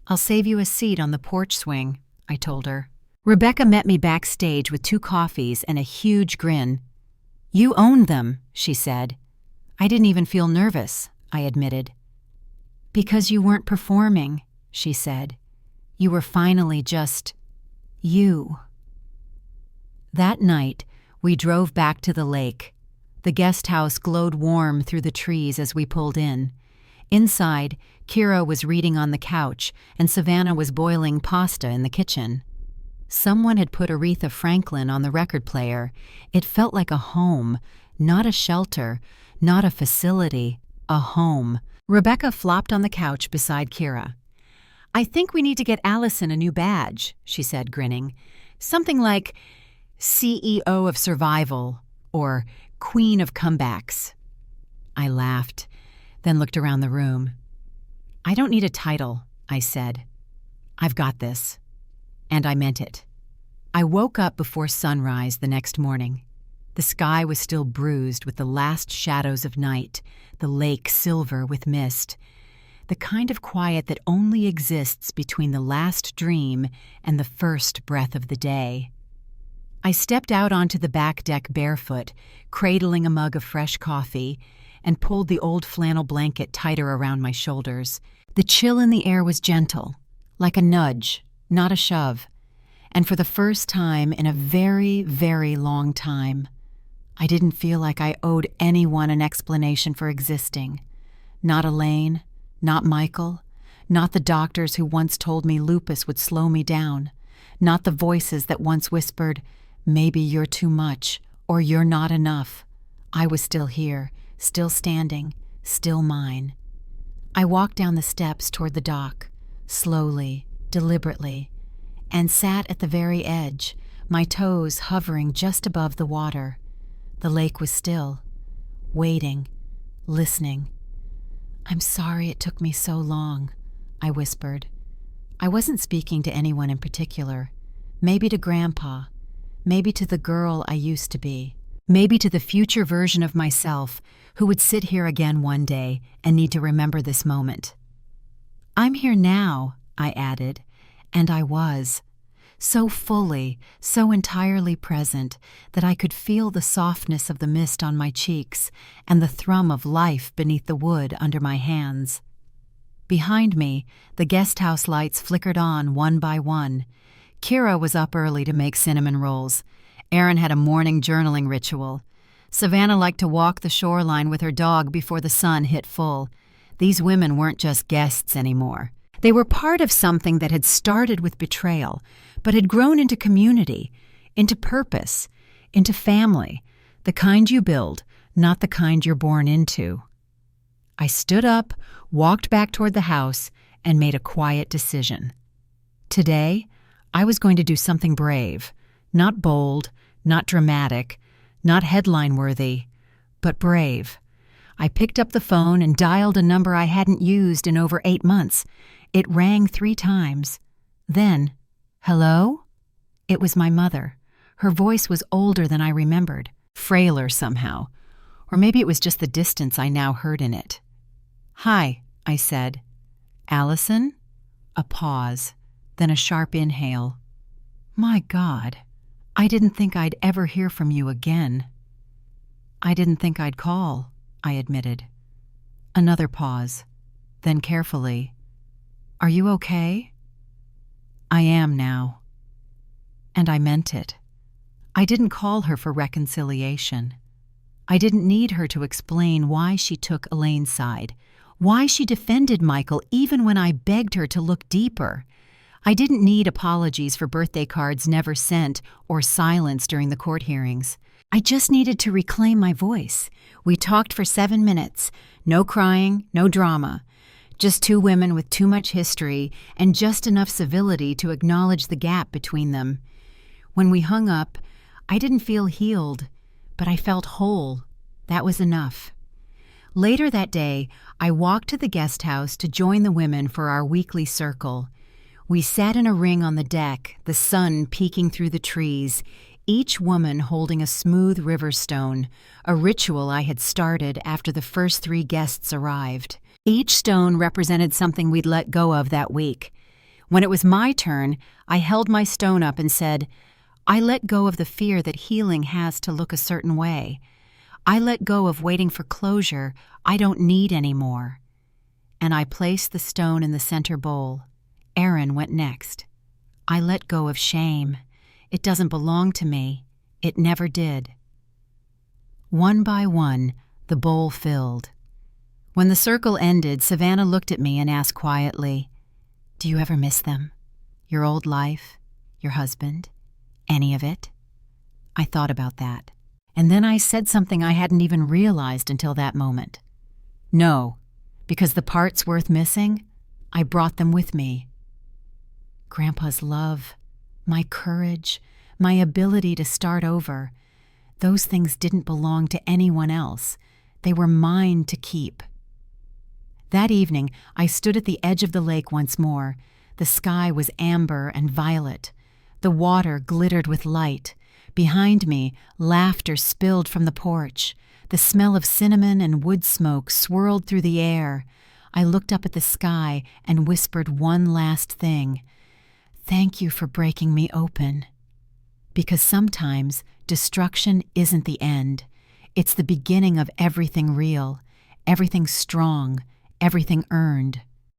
"I'll save you a seat on the porch swing," I told her. Rebecca met me backstage with 2 coffees and a huge grin. "You owned them," she said. "I didn't even feel nervous," I admitted. "Because you weren't performing," she said. "You were finally just you." That night, we drove back to the lake. The guest house glowed warm through the trees as we pulled in. Inside, Kira was reading on the couch, and Savannah was boiling pasta in the kitchen. Someone had put Aretha Franklin on the record player. It felt like a home, not a shelter, not a facility, a home. Rebecca flopped on the couch beside Kira. "I think we need to get Allison a new badge," she said, grinning. "Something like CEO of Survival or Queen of Comebacks." I laughed, then looked around the room. "I don't need a title," I said. "I've got this." And I meant it. I woke up before sunrise the next morning. The sky was still bruised with the last shadows of night, the lake silver with mist. The kind of quiet that only exists between the last dream and the first breath of the day. I stepped out onto the back deck barefoot, cradling a mug of fresh coffee, and pulled the old flannel blanket tighter around my shoulders. The chill in the air was gentle, like a nudge, not a shove. And for the first time in a very, very long time, I didn't feel like I owed anyone an explanation for existing. Not Elaine, not Michael, not the doctors who once told me lupus would slow me down, not the voices that once whispered, "Maybe you're too much," or "You're not enough." I was still here, still standing, still mine. I walked down the steps toward the dock, slowly, deliberately, and sat at the very edge, my toes hovering just above the water. The lake was still, waiting, listening. "I'm sorry it took me so long," I whispered. I wasn't speaking to anyone in particular. Maybe to Grandpa. Maybe to the girl I used to be. Maybe to the future version of myself who would sit here again one day and need to remember this moment. "I'm here now," I added, and I was. So fully, so entirely present that I could feel the softness of the mist on my cheeks and the thrum of life beneath the wood under my hands. Behind me, the guest house lights flickered on one by one. Kira was up early to make cinnamon rolls. Erin had a morning journaling ritual. Savannah liked to walk the shoreline with her dog before the sun hit full. These women weren't just guests anymore. They were part of something that had started with betrayal, but had grown into community, into purpose, into family, the kind you build, not the kind you're born into. I stood up, walked back toward the house, and made a quiet decision. Today, I was going to do something brave, not bold, not dramatic, not headline-worthy, but brave. I picked up the phone and dialed a number I hadn't used in over 8 months. It rang 3 times. Then, hello? It was my mother. Her voice was older than I remembered, frailer somehow. Or maybe it was just the distance I now heard in it. "Hi," I said. "Allison?" A pause, then a sharp inhale. "My God, I didn't think I'd ever hear from you again." "I didn't think I'd call," I admitted. Another pause, then carefully, "Are you okay?" "I am now." And I meant it. I didn't call her for reconciliation. I didn't need her to explain why she took Elaine's side, why she defended Michael even when I begged her to look deeper. I didn't need apologies for birthday cards never sent or silence during the court hearings. I just needed to reclaim my voice. We talked for 7 minutes. No crying, no drama. Just 2 women with too much history and just enough civility to acknowledge the gap between them. When we hung up, I didn't feel healed, but I felt whole. That was enough. Later that day, I walked to the guest house to join the women for our weekly circle. We sat in a ring on the deck, the sun peeking through the trees, each woman holding a smooth river stone, a ritual I had started after the first 3 guests arrived. Each stone represented something we'd let go of that week. When it was my turn, I held my stone up and said, "I let go of the fear that healing has to look a certain way. I let go of waiting for closure I don't need anymore." And I placed the stone in the center bowl. Aaron went next. I let go of shame. It doesn't belong to me. It never did. One by one, the bowl filled. When the circle ended, Savannah looked at me and asked quietly, "Do you ever miss them? Your old life? Your husband? Any of it?" I thought about that. And then I said something I hadn't even realized until that moment. No, because the parts worth missing, I brought them with me. Grandpa's love, my courage, my ability to start over, those things didn't belong to anyone else. They were mine to keep. That evening, I stood at the edge of the lake once more. The sky was amber and violet. The water glittered with light. Behind me, laughter spilled from the porch. The smell of cinnamon and wood smoke swirled through the air. I looked up at the sky and whispered one last thing. "Thank you for breaking me open." Because sometimes destruction isn't the end. It's the beginning of everything real, everything strong, everything earned.